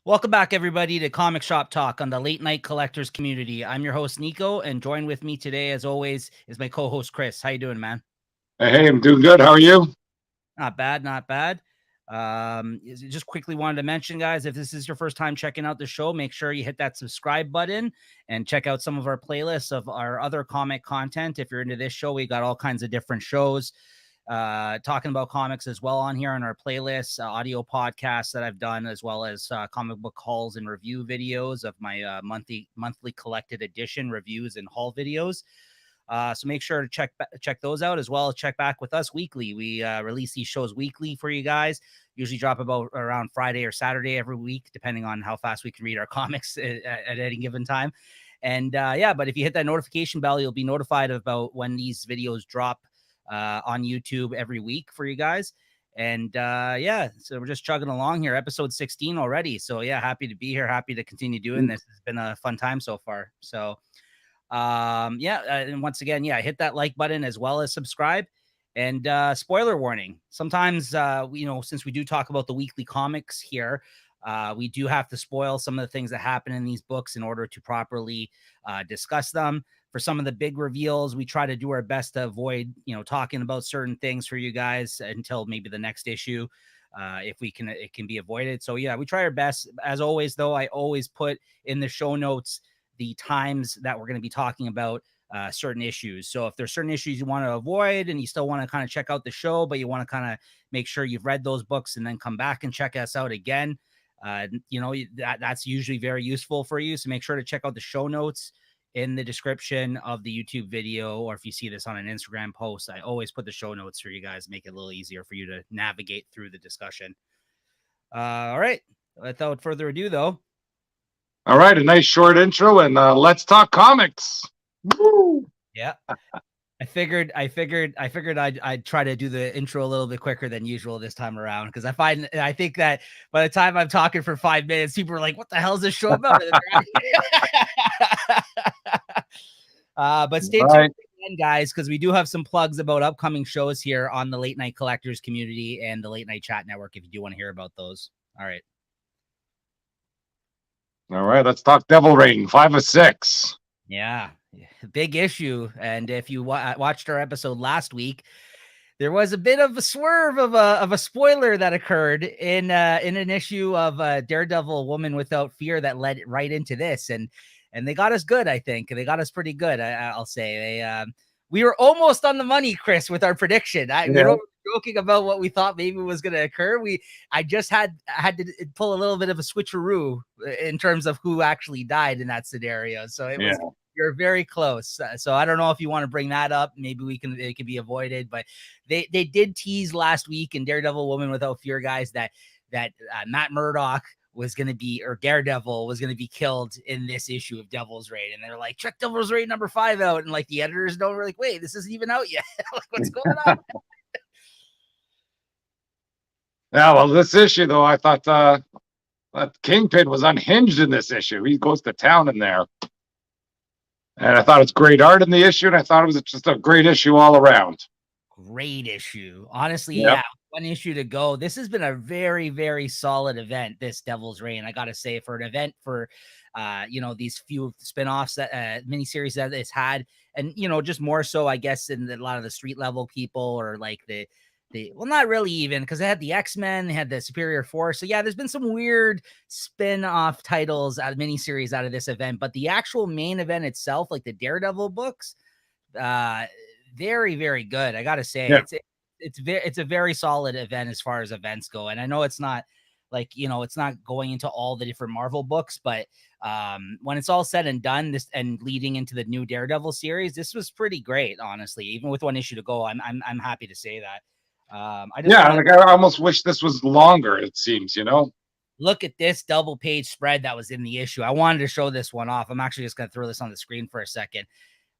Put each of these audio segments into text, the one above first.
Welcome back, everybody, to Comic Shop Talk on the Late Night Collectors community. I'm your host, Nico, and joined with me today, as always, is my co-host, Chris. How you doing, man? Hey, I'm doing good. How are you? Not bad, not bad. Just quickly wanted to mention, guys, if this is your first time checking out the show, make sure you hit that subscribe button and check out some of our playlists of our other comic content. If you're into this show, we got all kinds of different shows talking about comics as well on here on our playlists, audio podcasts that I've done, as well as comic book hauls and review videos of my monthly collected edition reviews and haul videos. So make sure to check those out, as well as check back with us weekly. We release these shows weekly for you guys. Usually drop about around Friday or Saturday every week, depending on how fast we can read our comics at any given time. And yeah, but if you hit that notification bell, you'll be notified about when these videos drop on YouTube every week for you guys. And yeah, so we're just chugging along here, episode 16 already. So yeah, happy to be here, happy to continue doing this. It's been a fun time so far. So yeah, and once again, yeah, hit that like button as well as subscribe. And spoiler warning, sometimes since we do talk about the weekly comics here, we do have to spoil some of the things that happen in these books in order to properly discuss them. For some of the big reveals, we try to do our best to avoid talking about certain things for you guys until maybe the next issue. If we can, it can be avoided. So yeah, we try our best. As always, though, I always put in the show notes the times that we're going to be talking about certain issues. So if there's certain issues you want to avoid and you still want to kind of check out the show, but you want to kind of make sure you've read those books and then come back and check us out again, that's usually very useful for you. So make sure to check out the show notes in the description of the YouTube video, or if you see this on an Instagram post, I always put the show notes for you guys, make it a little easier for you to navigate through the discussion. All right. Without further ado, though. All right, a nice short intro, and let's talk comics. Woo! Yeah. I figured I'd try to do the intro a little bit quicker than usual this time around, because I think that by the time I'm talking for 5 minutes, people are like, "What the hell is this show about?" But stay tuned Right. again, guys, because we do have some plugs about upcoming shows here on the Late Night Collectors community and the Late Night Chat Network. If you do want to hear about those, all right. All right, let's talk Devil Rain 5 of 6. Yeah, big issue. And if you watched our episode last week, there was a bit of a swerve of a spoiler that occurred in an issue of Daredevil Woman Without Fear that led right into this, and they got us good. I think they got us pretty good. I'll say we were almost on the money, Chris, with our prediction. We were joking about what we thought maybe was going to occur. I just had to pull a little bit of a switcheroo in terms of who actually died in that scenario. So it was. You're very close. So I don't know if you want to bring that up. Maybe it can be avoided, but they did tease last week in Daredevil Woman Without Fear, guys, that Matt Murdock was going to be, or Daredevil was going to be killed in this issue of Devil's Reign. And they're like, check Devil's Reign number 5 out. And like the editors don't really, wait, this isn't even out yet. Like, what's going on? Yeah, well, this issue, though, I thought that Kingpin was unhinged in this issue. He goes to town in there. And I thought it was great art in the issue, and I thought it was just a great issue all around. Great issue. Honestly, Yep. yeah. One issue to go. This has been a very, very solid event, this Devil's Reign. I got to say, for an event for, these few spinoffs, miniseries that it's had, and, just more so, I guess, in a lot of the street level people, or like well, not really even, because they had the X-Men, they had the Superior Force. So yeah, there's been some weird spin-off titles out of miniseries out of this event, but the actual main event itself, like the Daredevil books, very, very good. I gotta say, Yeah. it's a very solid event as far as events go. And I know it's not like, it's not going into all the different Marvel books, but when it's all said and done, this and leading into the new Daredevil series, this was pretty great, honestly. Even with one issue to go, I'm happy to say that. I almost wish this was longer, it seems, Look at this double page spread that was in the issue. I wanted to show this one off. I'm actually just going to throw this on the screen for a second.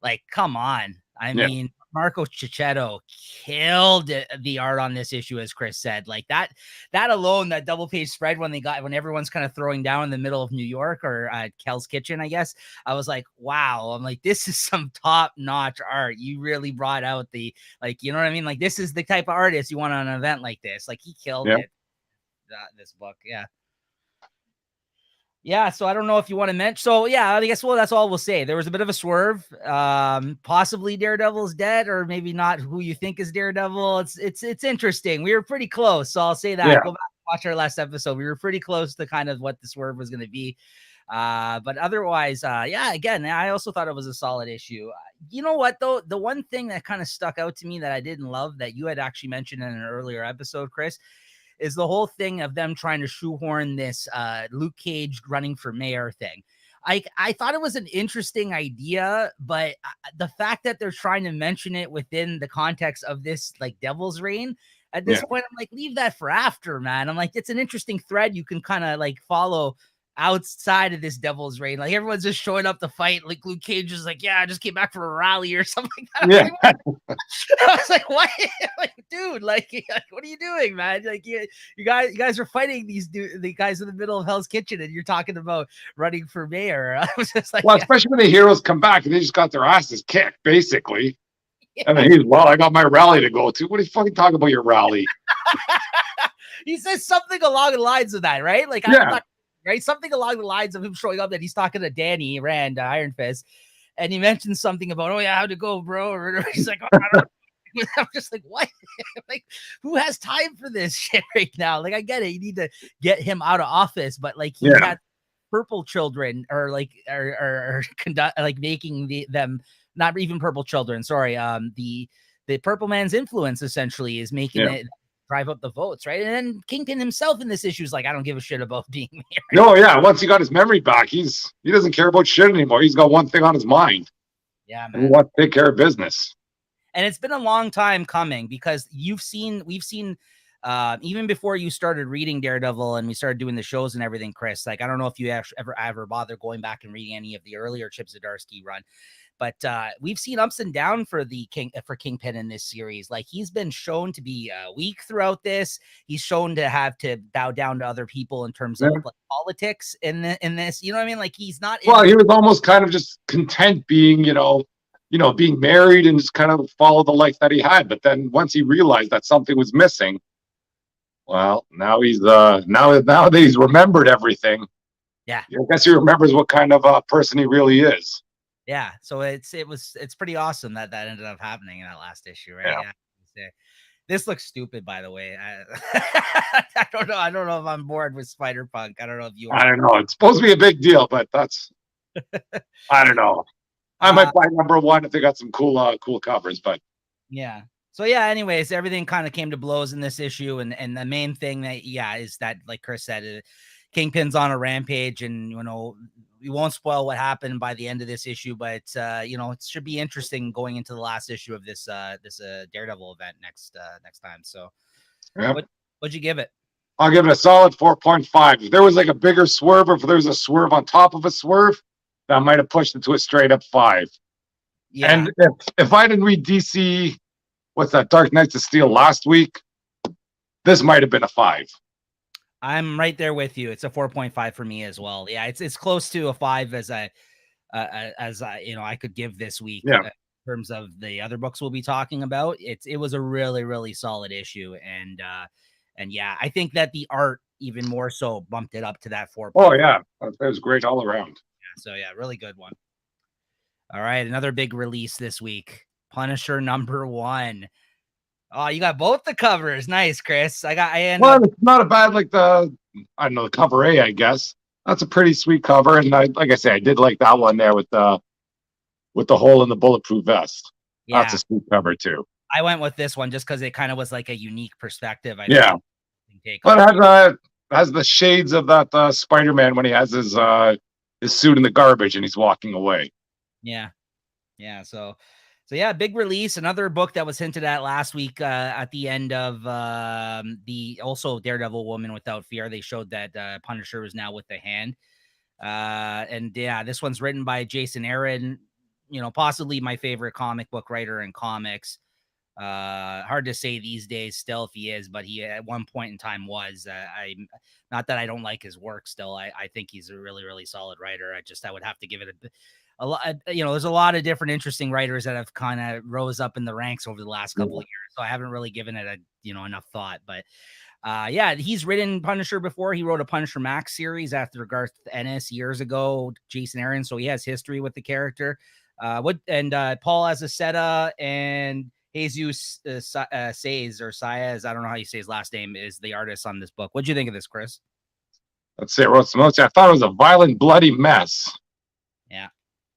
Like, come on. I mean, Marco Cicchetto killed the art on this issue, as Chris said. Like that alone, that double page spread when everyone's kind of throwing down in the middle of New York, or Kel's Kitchen, I guess. I was like, wow. I'm like, this is some top notch art. You really brought out the, like, you know what I mean? Like, this is the type of artist you want on an event like this. Like, he killed it. This book, yeah. Yeah, so I don't know if you want to mention. So yeah, I guess that's all we'll say. There was a bit of a swerve. Possibly Daredevil's dead, or maybe not. Who you think is Daredevil? It's interesting. We were pretty close, so I'll say that. Yeah. Go back and watch our last episode. We were pretty close to kind of what the swerve was going to be. But otherwise, yeah. Again, I also thought it was a solid issue. You know what though? The one thing that kind of stuck out to me that I didn't love that you had actually mentioned in an earlier episode, Chris, is the whole thing of them trying to shoehorn this Luke Cage running for mayor thing. I thought it was an interesting idea, but the fact that they're trying to mention it within the context of this like Devil's Reign, at this point, I'm like, leave that for after, man. I'm like, it's an interesting thread you can kind of like follow outside of this Devil's Reign. Like everyone's just showing up to fight. Like Luke Cage is like, yeah, I just came back from a rally or something like that. Yeah. I was like, what? Like, dude, like, what are you doing, man? Like, you guys are fighting the guys in the middle of Hell's Kitchen, and you're talking about running for mayor. I was just like, Well, especially when the heroes come back and they just got their asses kicked, basically. Yeah. And then I got my rally to go to. What are you fucking talking about your rally? He says something along the lines of that, right? Like, yeah. Right? Something along the lines of him showing up that he's talking to Danny Rand, Iron Fist, and he mentions something about, oh yeah, how'd it go, bro? Or he's like, oh, I don't know. I'm just like, what? Like, who has time for this shit right now? Like, I get it. You need to get him out of office, but like, he had purple children or conduct, like making them not even purple children. Sorry. The Purple Man's influence essentially is making it drive up the votes, right? And then Kingpin himself in this issue is like, I don't give a shit about being mayor. No, yeah. Once he got his memory back, he doesn't care about shit anymore. He's got one thing on his mind. Yeah, man. He wants to take care of business. And it's been a long time coming because we've seen even before you started reading Daredevil and we started doing the shows and everything, Chris, like, I don't know if you ever bother going back and reading any of the earlier Chip Zdarsky run, but we've seen ups and downs for Kingpin in this series. Like, he's been shown to be weak throughout this. He's shown to have to bow down to other people in terms of like politics in this. You know what I mean? Like, he's not. Well, he was almost kind of just content being, being married and just kind of follow the life that he had. But then once he realized that something was missing, well, now he's now that he's remembered everything. Yeah, I guess he remembers what kind of person he really is. Yeah, so it's pretty awesome that ended up happening in that last issue, right? Yeah. This looks stupid, by the way. I don't know. I don't know if I'm bored with Spider-Punk. I don't know if you. I don't know. It's supposed to be a big deal, but that's. I don't know. I might buy #1 if they got some cool covers, but. Yeah. So yeah. Anyways, everything kind of came to blows in this issue, and the main thing that is that, like Chris said, Kingpin's on a rampage, and we won't spoil what happened by the end of this issue, but it should be interesting going into the last issue of this Daredevil event next time. So, what'd you give it? I'll give it a solid 4.5. If there was like a bigger swerve, or if there was a swerve on top of a swerve, that might have pushed it to a straight up 5. Yeah. And if I didn't read DC, what's that, Dark Knights of Steel last week, this might have been a 5. I'm right there with you. It's a 4.5 for me as well. Yeah, it's close to a 5 as I could give this week. Yeah. In terms of the other books we'll be talking about, it was a really, really solid issue, and yeah, I think that the art even more so bumped it up to that 4. Oh yeah, that was great all around. Yeah, so yeah, really good one. All right, another big release this week, Punisher #1. Oh, you got both the covers. Nice, Chris. Well, it's not a bad, like the cover A, I guess. That's a pretty sweet cover. And like I say, I did like that one there with the hole in the bulletproof vest. Yeah. That's a sweet cover too. I went with this one just because it kind of was like a unique perspective. Yeah. But it has the shades of that Spider-Man when he has his suit in the garbage and he's walking away. Yeah. Yeah. So yeah, big release. Another book that was hinted at last week at the end of the also Daredevil Woman Without Fear. They showed that Punisher was now with the Hand. And yeah, this one's written by Jason Aaron, possibly my favorite comic book writer in comics. Hard to say these days still if he is, but he at one point in time was. Not that I don't like his work still. I think he's a really, really solid writer. I would have to give it a lot. There's a lot of different interesting writers that have kind of rose up in the ranks over the last couple of years. So I haven't really given it enough thought, but Yeah, he's written Punisher before. He wrote a Punisher Max series after Garth Ennis years ago, Jason Aaron. So he has history with the character. Paul Azaceta and Jesus Saez or Saez, I don't know how you say his last name, is the artist on this book. What'd you think of this, Chris? Let's see, I wrote some notes. I thought it was a violent, bloody mess. Yeah.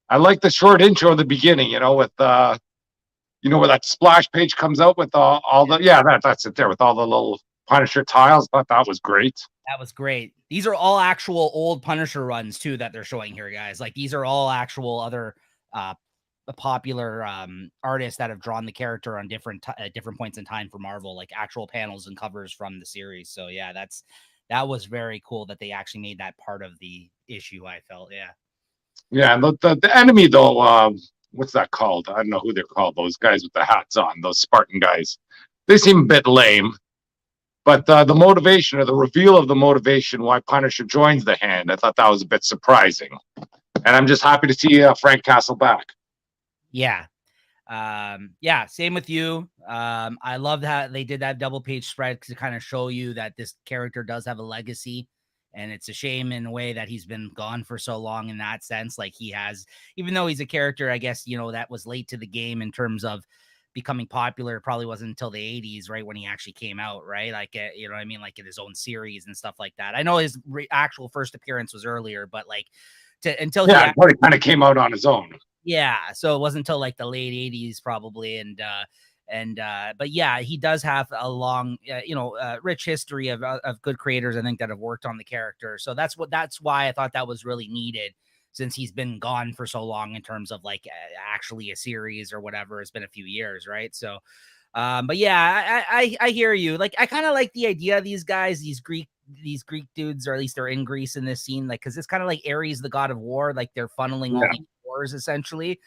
I like the short intro at the beginning, with where that splash page comes out with that's it there with all the little Punisher tiles. Thought that was great. That was great. These are all actual old Punisher runs too that they're showing here, guys. Like these are all actual other popular artists that have drawn the character on different points in time for Marvel, like actual panels and covers from the series. So yeah, that was very cool that they actually made that part of the issue. I felt, yeah. And the enemy though, what's that called? I don't know who they're called. Those guys with the hats on, those Spartan guys. They seem a bit lame. But the motivation or the reveal of the motivation why Punisher joins the Hand, I thought that was a bit surprising. And I'm just happy to see Frank Castle back. Yeah. Same with you. I love that they did that double page spread to kind of show you that this character does have a legacy. And it's a shame in a way that he's been gone for so long in that sense. Like he has, even though he's a character, I guess, that was late to the game in terms of becoming popular. It probably wasn't until the 80s, right, when he actually came out, right? Like, you know what I mean? Like in his own series and stuff like that. I know his actual first appearance was earlier, but like until he kind of came out on his own. Yeah, so it wasn't until like the late 80s probably, but yeah, he does have a long, rich history of good creators, I think, that have worked on the character. So that's why I thought that was really needed, since he's been gone for so long in terms of like actually a series or whatever. It's been a few years, right? So, but yeah, I hear you. Like, I kind of like the idea of these guys, these Greek dudes, or at least they're in Greece in this scene, like, because it's kind of like Ares, the god of war, like they're funneling all these wars essentially.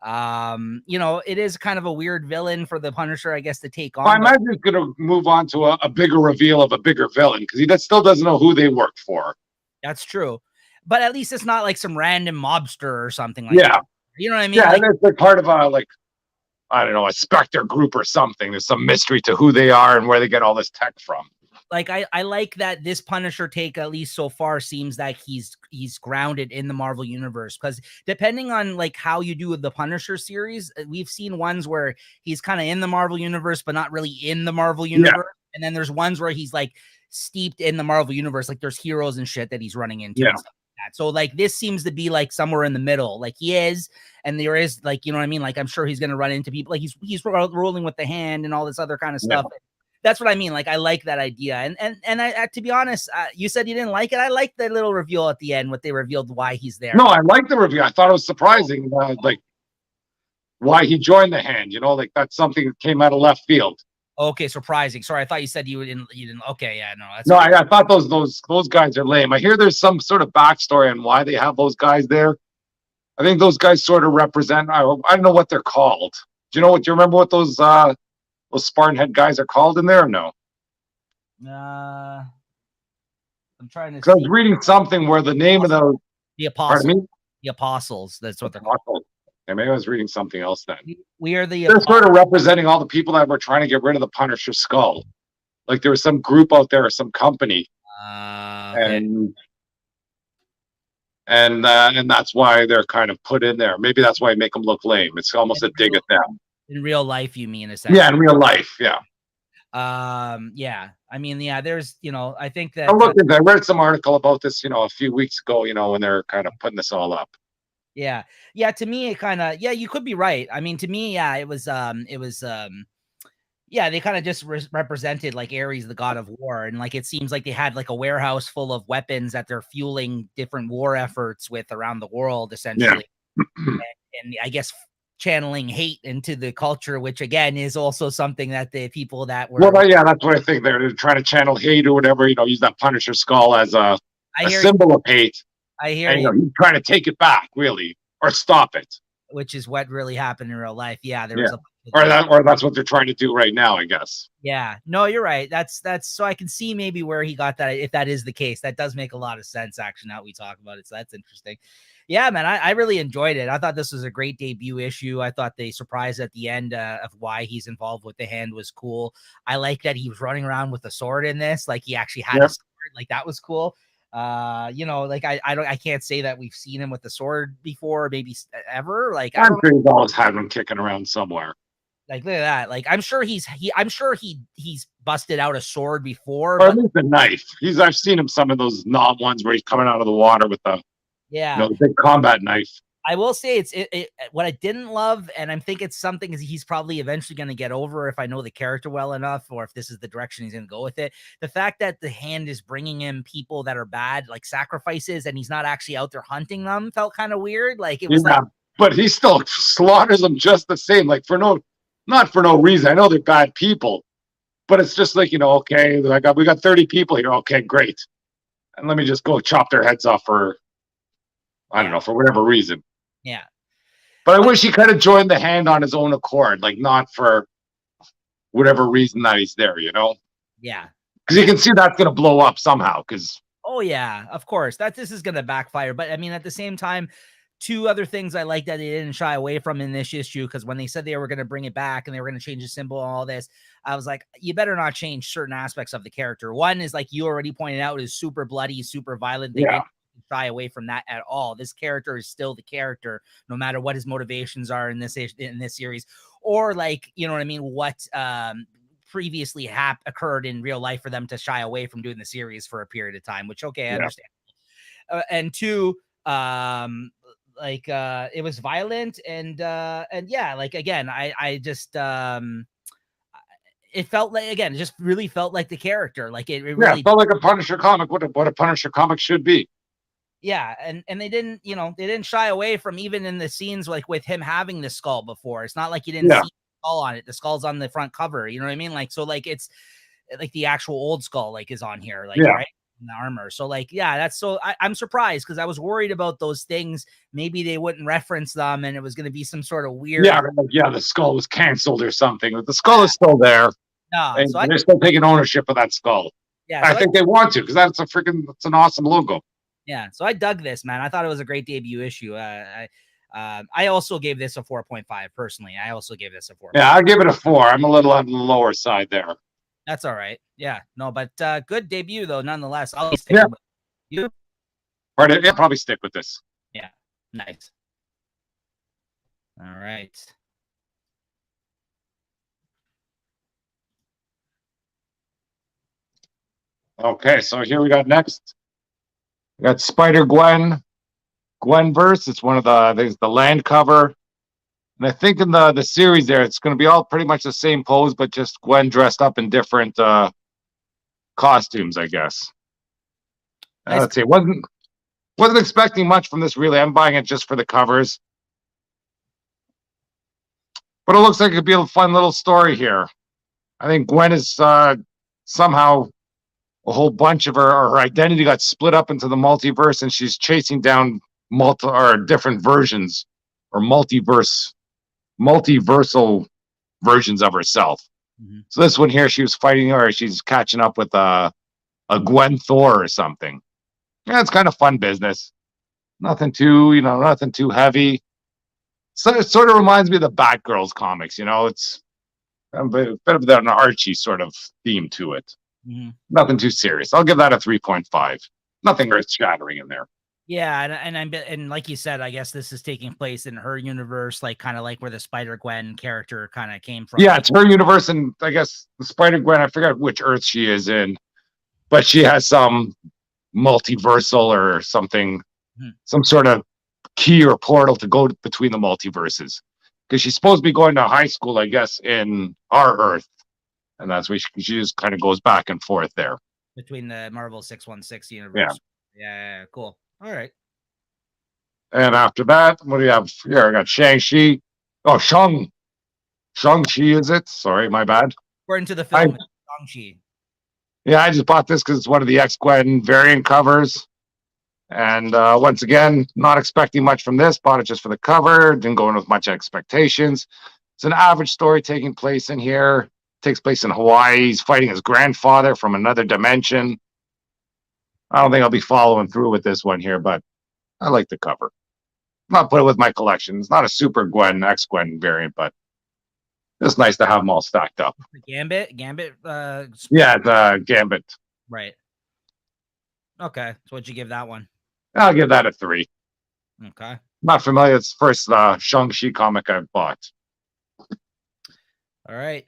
It is kind of a weird villain for the Punisher, I guess, to take on. I imagine he's going to move on to a bigger reveal of a bigger villain, because he still doesn't know who they work for. That's true. But at least it's not like some random mobster or something like that. You know what I mean? Yeah, like, they're part of a Spectre group or something. There's some mystery to who they are and where they get all this tech from. Like, I like that this Punisher take, at least so far, seems like he's grounded in the Marvel universe, because depending on like how you do with the Punisher series, we've seen ones where he's kind of in the Marvel universe but not really in the Marvel universe, and then there's ones where he's like steeped in the Marvel universe, like there's heroes and shit that he's running into and stuff like that. So like this seems to be like somewhere in the middle, like he is, and there is, like, you know what I mean, like I'm sure he's going to run into people, like he's rolling with the Hand and all this other kind of stuff. That's what I mean. Like, I like that idea. And I to be honest, you said you didn't like it. I like the little reveal at the end, what they revealed why he's there. No, I like the reveal. I thought it was surprising, like why he joined the Hand. Like that's something that came out of left field. Okay, surprising. Sorry, I thought you said you didn't. Okay, yeah, no. That's I thought those guys are lame. I hear there's some sort of backstory on why they have those guys there. I think those guys sort of represent. I don't know what they're called. Do you remember what those Spartan head guys are called in there, or no? I'm trying to. I was reading something where the name of the Apostles. Pardon me? The Apostles. That's what they're called. Yeah, maybe I was reading something else then. They're sort of representing all the people that were trying to get rid of the Punisher skull. Like there was some group out there or some company, okay. and that's why they're kind of put in there. Maybe that's why I make them look lame. It's almost a dig at them. In real life, you mean, essentially? Yeah, in real life, yeah. Yeah. I mean, yeah, there's, I think that I read some article about this, a few weeks ago, when they're kind of putting this all up. Yeah. Yeah, to me it kind of, you could be right. I mean, to me, yeah, it was they kind of just represented like Ares, the god of war, and like it seems like they had like a warehouse full of weapons that they're fueling different war efforts with around the world, essentially. Yeah. and I guess channeling hate into the culture, which again is also something that the people that were that's what I think. They're trying to channel hate or whatever, use that Punisher skull as a symbol of hate. I hear you. He's trying to take it back, really, or stop it. Which is what really happened in real life. Yeah, there was a bunch or that's what they're trying to do right now, I guess. Yeah, no, you're right. That's so I can see maybe where he got that. If that is the case, that does make a lot of sense. Actually, now we talk about it, so that's interesting. Yeah, man, I really enjoyed it. I thought this was a great debut issue. I thought the surprise at the end of why he's involved with the Hand was cool. I like that he was running around with a sword in this, like he actually had a sword. Like that was cool. Like I can't say that we've seen him with the sword before, maybe ever. Like I'm sure he's always had him kicking around somewhere. Like look at that. Like I'm sure he's busted out a sword before. Or at least a knife. I've seen him some of those knob ones where he's coming out of the water with the the big combat knife. I will say what I didn't love, and I think it's something he's probably eventually going to get over if I know the character well enough, or if this is the direction he's going to go with it. The fact that the Hand is bringing him people that are bad, like sacrifices, and he's not actually out there hunting them, felt kind of weird. Like it was but he still slaughters them just the same, like not for no reason. I know they're bad people, but it's just like, okay, we got 30 people here. Okay, great. And let me just go chop their heads off for whatever reason. Yeah. But I wish he kind of joined the Hand on his own accord, like not for whatever reason that he's there, Yeah. Because you can see that's going to blow up somehow. Oh, yeah, of course. This is going to backfire. But I mean, at the same time, two other things I like that they didn't shy away from in this issue, because when they said they were going to bring it back and they were going to change the symbol and all this, I was like, you better not change certain aspects of the character. One is, like you already pointed out, is super bloody, super violent. They didn't shy away from that at all. This character is still the character, no matter what his motivations are in this series, or like, you know what I mean, what previously occurred in real life for them to shy away from doing the series for a period of time, which I understand. And two, it was violent and yeah, like again, I just it felt like, again, it just really felt like the character, like it really felt like a Punisher comic, what a Punisher comic should be. Yeah, and they didn't, they didn't shy away from, even in the scenes like with him having the skull before. It's not like you didn't see the skull on it. The skull's on the front cover, you know what I mean? Like, so like it's like the actual old skull like is on here, like right in the armor. So like, yeah, that's so I'm surprised, because I was worried about those things. Maybe they wouldn't reference them and it was going to be some sort of weird. The skull was canceled or something. But the skull is still there. No, so they're still taking ownership of that skull. Yeah, I think they want to, because that's an awesome logo. Yeah, so I dug this, man. I thought it was a great debut issue. I also gave this a 4.5 personally. I also gave this a 4. Yeah, I'll give it a 4. I'm a little on the lower side there. That's all right. Yeah, no, but good debut though, nonetheless. I'll stick with you. Pardon? Yeah, probably stick with this. Yeah, nice. All right. Okay, so here we got next. We got Spider-Gwen, Gwenverse. It's one of the land cover. And I think in the series there, it's going to be all pretty much the same pose, but just Gwen dressed up in different costumes, I guess. Nice. Let's see. Wasn't expecting much from this, really. I'm buying it just for the covers. But it looks like it could be a fun little story here. I think Gwen is somehow... a whole bunch of her identity got split up into the multiverse, and she's chasing down different versions or multiversal versions of herself. Mm-hmm. So this one here, she was fighting, or she's catching up with a Gwen Thor or something. Yeah, it's kind of fun business. Nothing too heavy. So it sort of reminds me of the Batgirls comics. It's a bit of an Archie sort of theme to it. Mm-hmm. Nothing too serious. I'll give that a 3.5. Nothing earth shattering in there. Yeah, and like you said, I guess this is taking place in her universe, like kind of like where the Spider-Gwen character kind of came from. Yeah, it's her universe, and I guess the Spider-Gwen, I forgot which Earth she is in, but she has some multiversal or something, some sort of key or portal to go between the multiverses, because she's supposed to be going to high school, I guess, in our Earth. And that's where she just kind of goes back and forth there. Between the Marvel 616 universe. Yeah, cool. All right. And after that, what do you have here? I got Shang-Chi. Oh, Shang-Chi, is it? Sorry, my bad. According to the film, Shang-Chi. Yeah, I just bought this because it's one of the X-Gwen variant covers. And once again, not expecting much from this. Bought it just for the cover. Didn't go in with much expectations. It's an average story taking place in here. Takes place in Hawaii. He's fighting his grandfather from another dimension. I don't think I'll be following through with this one here, but I like the cover. Not put it with my collection. It's not a Super Gwen, X Gwen variant, but it's nice to have them all stacked up. Gambit. Yeah, the Gambit. Right. Okay. So what'd you give that one? I'll give that a 3. Okay. Not familiar. It's the first Shang-Chi comic I've bought. All right.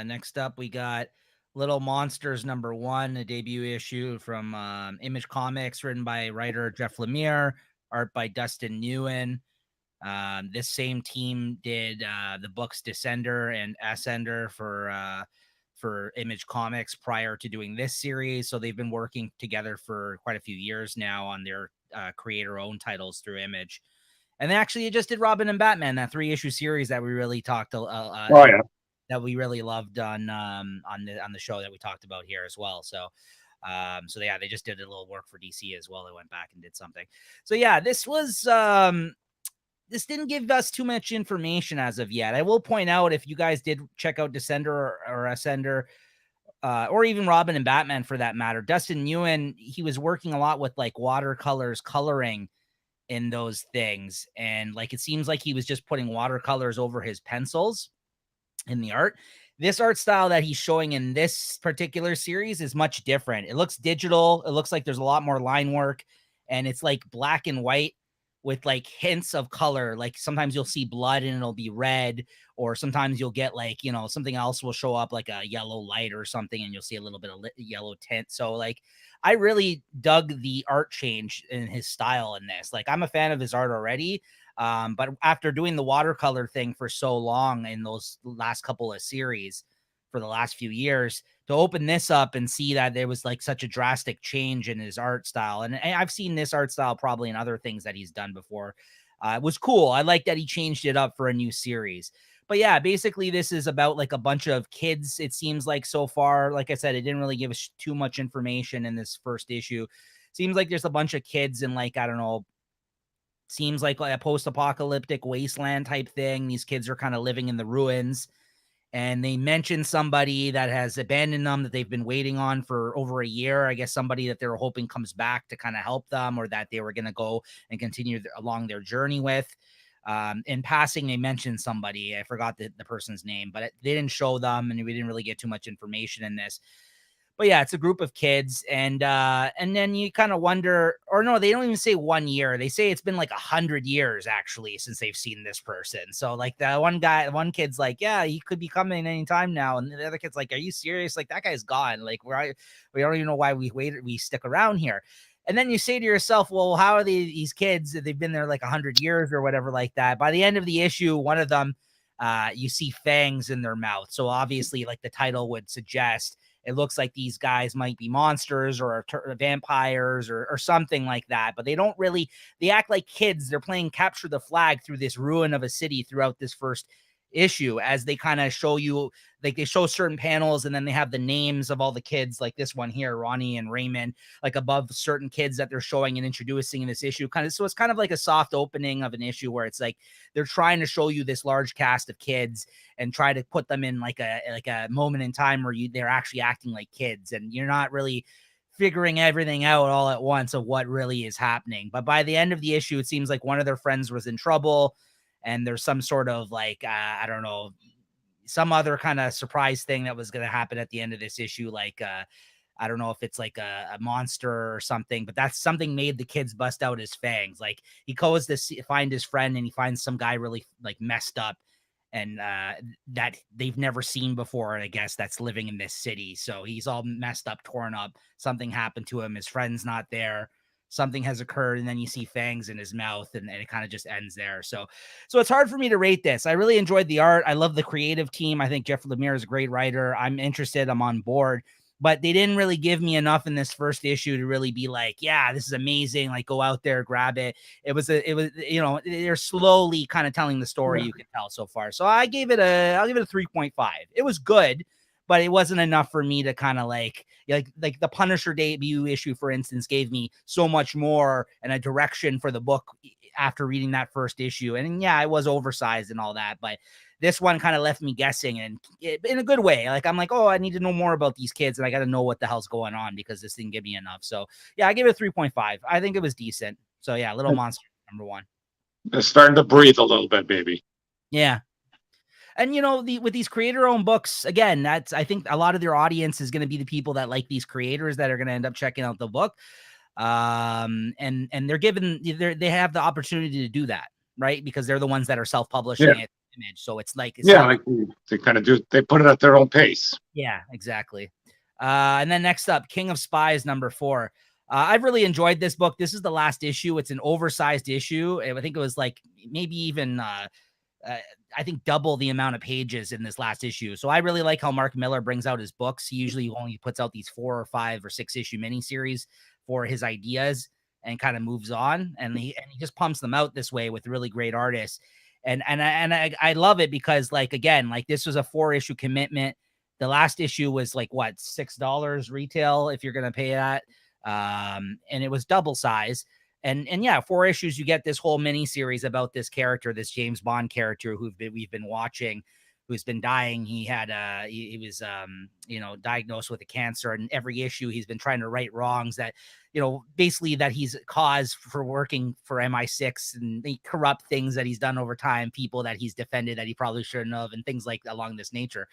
Next up, we got Little Monsters #1, a debut issue from Image Comics, written by writer Jeff Lemire, art by Dustin Nguyen. This same team did the books Descender and Ascender for Image Comics prior to doing this series. So they've been working together for quite a few years now on their creator-owned titles through Image. And they actually just did Robin and Batman, that 3-issue series that we really talked that we really loved on the show that we talked about here as well. So yeah, they just did a little work for DC as well. They went back and did something. So yeah, this was this didn't give us too much information as of yet. I will point out, if you guys did check out Descender or Ascender, or even Robin and Batman for that matter, Dustin Nguyen, he was working a lot with like watercolors coloring in those things. And like, it seems like he was just putting watercolors over his pencils in the art. This art style that he's showing in this particular series is much different. It looks digital. It looks like there's a lot more line work, and it's like black and white with like hints of color. Like sometimes you'll see blood and it'll be red, or sometimes you'll get like, you know, something else will show up like a yellow light or something, and you'll see a little bit of yellow tint. So like, I really dug the art change in his style in this. Like, I'm a fan of his art already. But after doing the watercolor thing for so long in those last couple of series for the last few years, to open this up and see that there was like such a drastic change in his art style. And I've seen this art style probably in other things that he's done before. It was cool. I like that he changed it up for a new series. But yeah, basically this is about like a bunch of kids. It seems like so far, like I said, it didn't really give us too much information in this first issue. Seems like there's a bunch of kids in like, I don't know, seems like a post-apocalyptic wasteland type thing. These kids are kind of living in the ruins, and they mention somebody that has abandoned them that they've been waiting on for over a year. I guess somebody that they were hoping comes back to kind of help them, or that they were going to go and continue along their journey with. In passing, they mentioned somebody. I forgot the person's name, but they didn't show them, and we didn't really get too much information in this. But yeah, it's a group of kids, and then you kind of wonder, or no, they don't even say 1 year. They say it's been like 100 years actually since they've seen this person. So like, the one kid's like, yeah, he could be coming anytime now, and the other kid's like, are you serious? Like, that guy's gone. Like, we don't even know why we stick around here. And then you say to yourself, well, how are these kids? They've been there like 100 years or whatever like that. By the end of the issue, one of them, you see fangs in their mouth. So obviously, like the title would suggest, it looks like these guys might be monsters or vampires or something like that, but they don't really, they act like kids. They're playing capture the flag through this ruin of a city throughout this first issue, as they kind of show you, like they show certain panels, and then they have the names of all the kids, like this one here, Ronnie and Raymond, like above certain kids that they're showing and introducing in this issue. So it's kind of like a soft opening of an issue where it's like they're trying to show you this large cast of kids and try to put them in like a moment in time where they're actually acting like kids, and you're not really figuring everything out all at once of what really is happening. But by the end of the issue, it seems like one of their friends was in trouble, and there's some sort of like, I don't know, some other kind of surprise thing that was going to happen at the end of this issue. Like, I don't know if it's like a monster or something, but that's something made the kids bust out his fangs. Like, he goes to find his friend, and he finds some guy really like messed up, and that they've never seen before, I guess, that's living in this city. So he's all messed up, torn up. Something happened to him. His friend's not there. Something has occurred, and then you see fangs in his mouth, and it kind of just ends there. So it's hard for me to rate this. I really enjoyed the art. I love the creative team. I think Jeff Lemire is a great writer. I'm interested. I'm on board. But they didn't really give me enough in this first issue to really be like, yeah, this is amazing. Like, go out there, grab it. It was, you know, they're slowly kind of telling the story. You can tell so far. So I'll give it a 3.5. It was good, but it wasn't enough for me to kind of like the Punisher debut issue, for instance, gave me so much more and a direction for the book after reading that first issue. And yeah, it was oversized and all that, but this one kind of left me guessing, and in a good way. Like I'm like, oh, I need to know more about these kids, and I got to know what the hell's going on because this didn't give me enough. So yeah, I give it a 3.5. I think it was decent. So yeah, Little Monster number 1. They're starting to breathe a little bit, baby. Yeah. And with these creator-owned books, again, I think a lot of their audience is going to be the people that like these creators that are going to end up checking out the book. And they have the opportunity to do that, right? Because they're the ones that are self-publishing it. Image, so it's like they kind of do. They put it at their own pace. Yeah, exactly. And then next up, King of Spies number 4. I've really enjoyed this book. This is the last issue. It's an oversized issue. I think it was like maybe even I think double the amount of pages in this last issue. So I really like how Mark Miller brings out his books. He usually only puts out these 4 or 5 or 6 issue miniseries for his ideas and kind of moves on. And he just pumps them out this way with really great artists. And I love it because, like, again, like this was a 4 issue commitment. The last issue was like what, $6 retail if you're gonna pay that, and it was double size. And yeah, 4 issues, you get this whole mini series about this character, this James Bond character we've been watching, who's been dying. He had he was diagnosed with a cancer, and every issue he's been trying to right wrongs that, basically that he's caused for working for MI6, and the corrupt things that he's done over time, people that he's defended that he probably shouldn't have, and things like along this nature.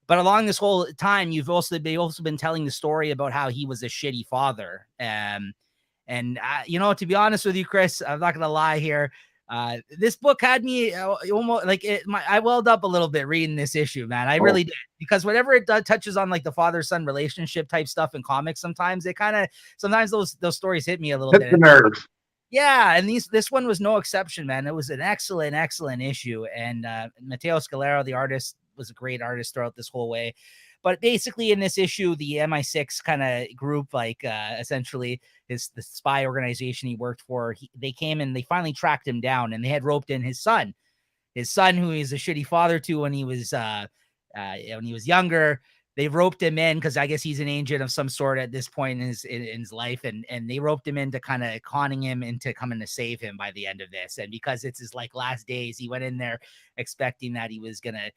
But along this whole time, they've also been telling the story about how he was a shitty father. And to be honest with you, Chris, I'm not gonna lie here. This book had me almost like I welled up a little bit reading this issue, man. I really did, because whenever it touches on like the father-son relationship type stuff in comics, sometimes those stories hit me a little bit. The nerve. Yeah, and this one was no exception, man. It was an excellent issue, and Matteo Scalera, the artist, was a great artist throughout this whole way. But basically, in this issue, the MI6 kind of group, like essentially the spy organization he worked for, they came and they finally tracked him down, and they had roped in his son, who he's a shitty father to when he was younger. They roped him in because I guess he's an agent of some sort at this point in his life, and they roped him into kind of conning him into coming to save him by the end of this. And because it's his like last days, he went in there expecting that he was gonna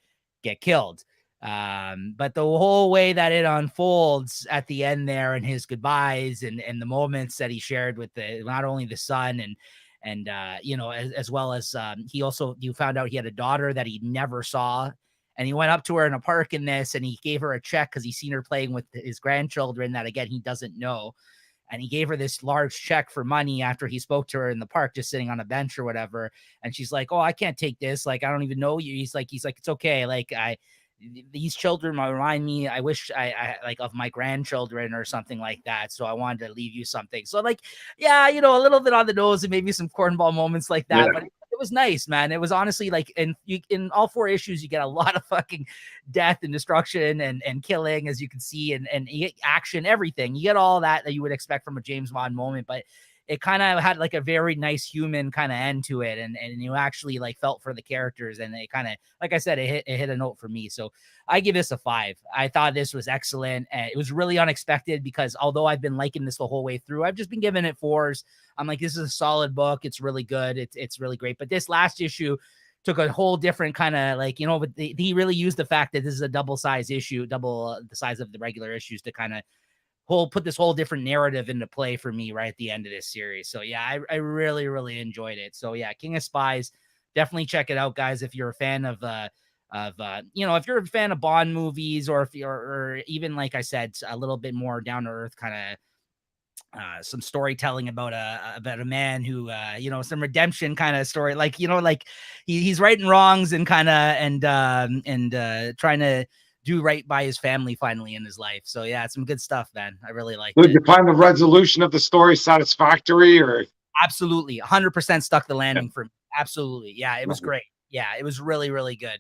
get killed. But the whole way that it unfolds at the end there, and his goodbyes and the moments that he shared with not only the son and as well as you found out he had a daughter that he never saw, and he went up to her in a park in this, and he gave her a check because he's seen her playing with his grandchildren that, again, he doesn't know. And he gave her this large check for money after he spoke to her in the park, just sitting on a bench or whatever. And she's like, "Oh, I can't take this. Like, I don't even know you." He's like, "It's okay. Like, these children remind me, I wish I like of my grandchildren or something like that. So I wanted to leave you something." So like, yeah, a little bit on the nose and maybe some cornball moments like that, but it was nice, man. It was honestly like, in all 4 issues, you get a lot of fucking death and destruction and killing, as you can see, and you get action, everything. You get all that you would expect from a James Bond moment, but it kind of had like a very nice human kind of end to it. And you actually like felt for the characters, and it kind of, like I said, it hit a note for me. So I give this a 5. I thought this was excellent. It was really unexpected because although I've been liking this the whole way through, I've just been giving it 4s. I'm like, this is a solid book. It's really good. It's really great. But this last issue took a whole different kind of like, but he really used the fact that this is a double size issue, double the size of the regular issues, to kind of put this whole different narrative into play for me right at the end of this series. So yeah, I really, really enjoyed it. So yeah, King of Spies, definitely check it out, guys. If you're a fan of if you're a fan of Bond movies, or if you're, or even, like I said, a little bit more down to earth kind of some storytelling about a man who some redemption kind of story, like like he's righting wrongs and kind of and trying to do right by his family finally in his life. So yeah, it's some good stuff, man. I really like it. Did you find the resolution of the story satisfactory? Or absolutely 100% stuck the landing for me. Absolutely. Yeah, it was great. Yeah, it was really, really good.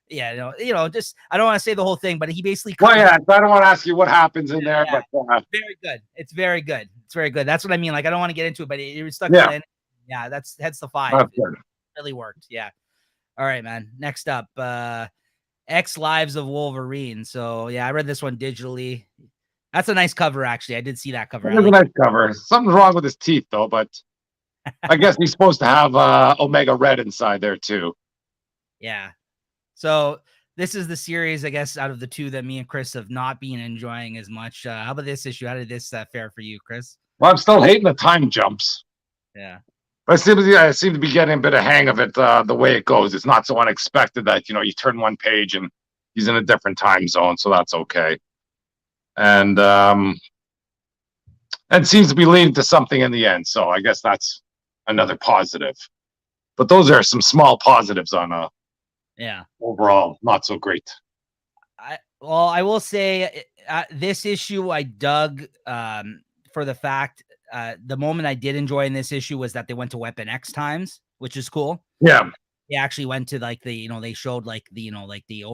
Yeah, just I don't want to say the whole thing, but he basically. Well, yeah, I don't want to ask you what happens in there, but very good. It's very good. It's very good. That's what I mean. Like, I don't want to get into it, but it was stuck. Yeah, that's the 5. It really worked. Yeah. All right, man. Next up, X Lives of Wolverine. So yeah, I read this one digitally. That's a nice cover, actually. I did see that cover. It's a nice cover. Something's wrong with his teeth, though, but I guess he's supposed to have Omega Red inside there too. Yeah. So this is the series, I guess, out of the two that me and Chris have not been enjoying as much. How about this issue? How did this fare for you, Chris? Well, I'm still hating the time jumps. Yeah. But I seem to be getting a bit of hang of it, the way it goes. It's not so unexpected that, you know, you turn one page and he's in a different time zone, so that's okay. And seems to be leading to something in the end, so I guess that's another positive. But those are some small positives on overall not so great. I will say this issue I dug for the fact the moment I did enjoy in this issue was that they went to Weapon X times, which is cool. Yeah. They actually went to like the, they showed like the, like the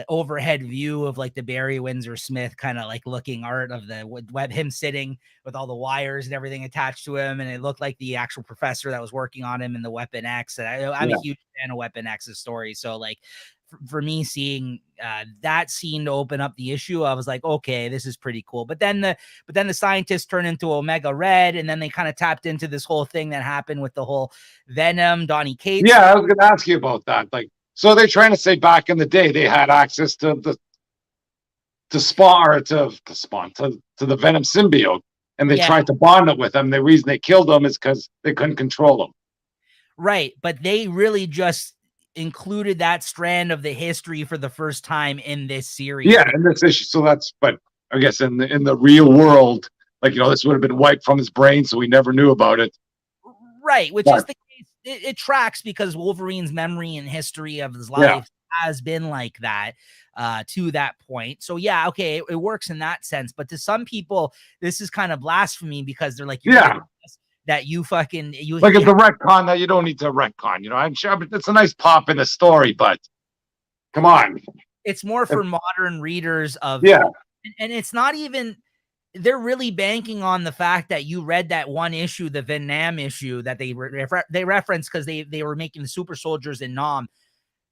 overhead view of like the Barry Windsor Smith kind of like looking art of the web, him sitting with all the wires and everything attached to him. And it looked like the actual professor that was working on him in the Weapon X. And I'm a huge fan of Weapon X's story. So like for me, seeing that scene to open up the issue, I was like, okay, this is pretty cool. But then the scientists turn into Omega Red, and then they kind of tapped into this whole thing that happened with the whole Venom, Donny Cates. Yeah, I was going to ask you about that. Like, so they're trying to say back in the day they had access to the Venom symbiote, and they tried to bond it with him. The reason they killed him is because they couldn't control him. Right, but they really just included that strand of the history for the first time in this series. Yeah, in this issue. So but I guess in the real world, like, this would have been wiped from his brain, so we never knew about it. Right, which is the case. It tracks because Wolverine's memory and history of his life has been like that to that point. So yeah, okay, it works in that sense. But to some people, this is kind of blasphemy because they're like, that you it's a retcon that you don't need to retcon. I'm sure it's a nice pop in the story, but come on. It's more for modern readers of and it's not even, they're really banking on the fact that you read that one issue, the Vietnam issue that they referenced because they were making the super soldiers in Nam.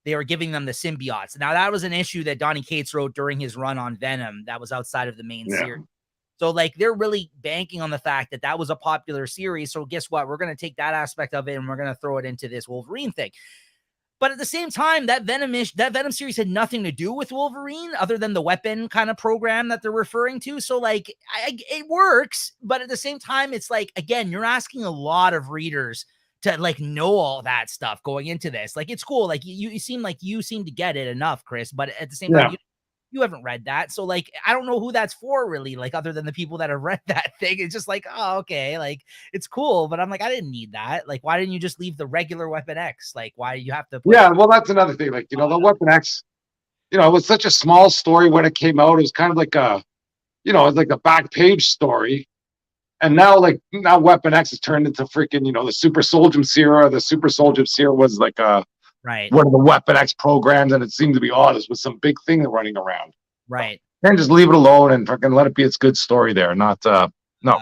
They were giving them the symbiotes. Now that was an issue that Donny Cates wrote during his run on Venom that was outside of the main series. So like they're really banking on the fact that that was a popular series. So guess what? We're going to take that aspect of it and we're going to throw it into this Wolverine thing. But at the same time, that Venom series had nothing to do with Wolverine other than the weapon kind of program that they're referring to. So like it works, but at the same time, it's like, again, you're asking a lot of readers to like know all that stuff going into this. Like, it's cool. Like you seem to get it enough, Chris, but at the same time, you haven't read that. So like, I don't know who that's for really, like other than the people that have read that thing. It's just like, oh, okay. Like it's cool. But I'm like, I didn't need that. Like, why didn't you just leave the regular Weapon X? Like, why do you have to well, that's another thing. Like, the Weapon X, it was such a small story when it came out. It was kind of like it's like a back page story. And now Weapon X has turned into freaking, the Super Soldier Serum. The Super Soldier Serum was like one of the Weapon X programs, and it seemed to be this was some big thing running around. Right. And just leave it alone and fucking let it be its good story there, not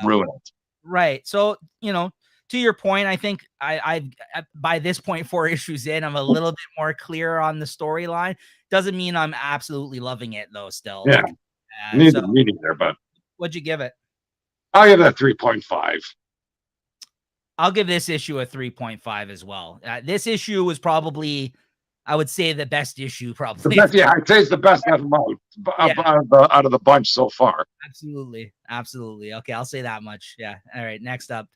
ruin it. Right. So, to your point, I think I by this point, 4 issues in, I'm a little bit more clear on the storyline. Doesn't mean I'm absolutely loving it though. Still, yeah. Need the reading there, but what'd you give it? I'll give that 3.5. I'll give this issue a 3.5 as well. This issue was probably, I would say, the best issue. Probably. I'd say it's the best out of the bunch so far. Absolutely. Okay, I'll say that much. Yeah. All right. Next up,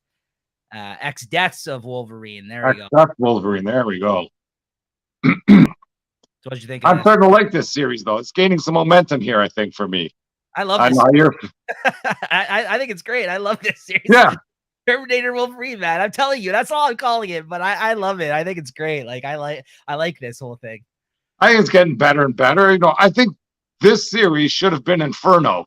X Deaths of Wolverine. There we go. Death Wolverine. There we go. So what'd you think? I'm starting to like this series though. It's gaining some momentum here, I think, for me. I love this. I think it's great. I love this series. Yeah. Terminator Wolverine, man. I'm telling you, that's all I'm calling it. But I love it. I think it's great. Like I like this whole thing. I think it's getting better and better. I think this series should have been Inferno.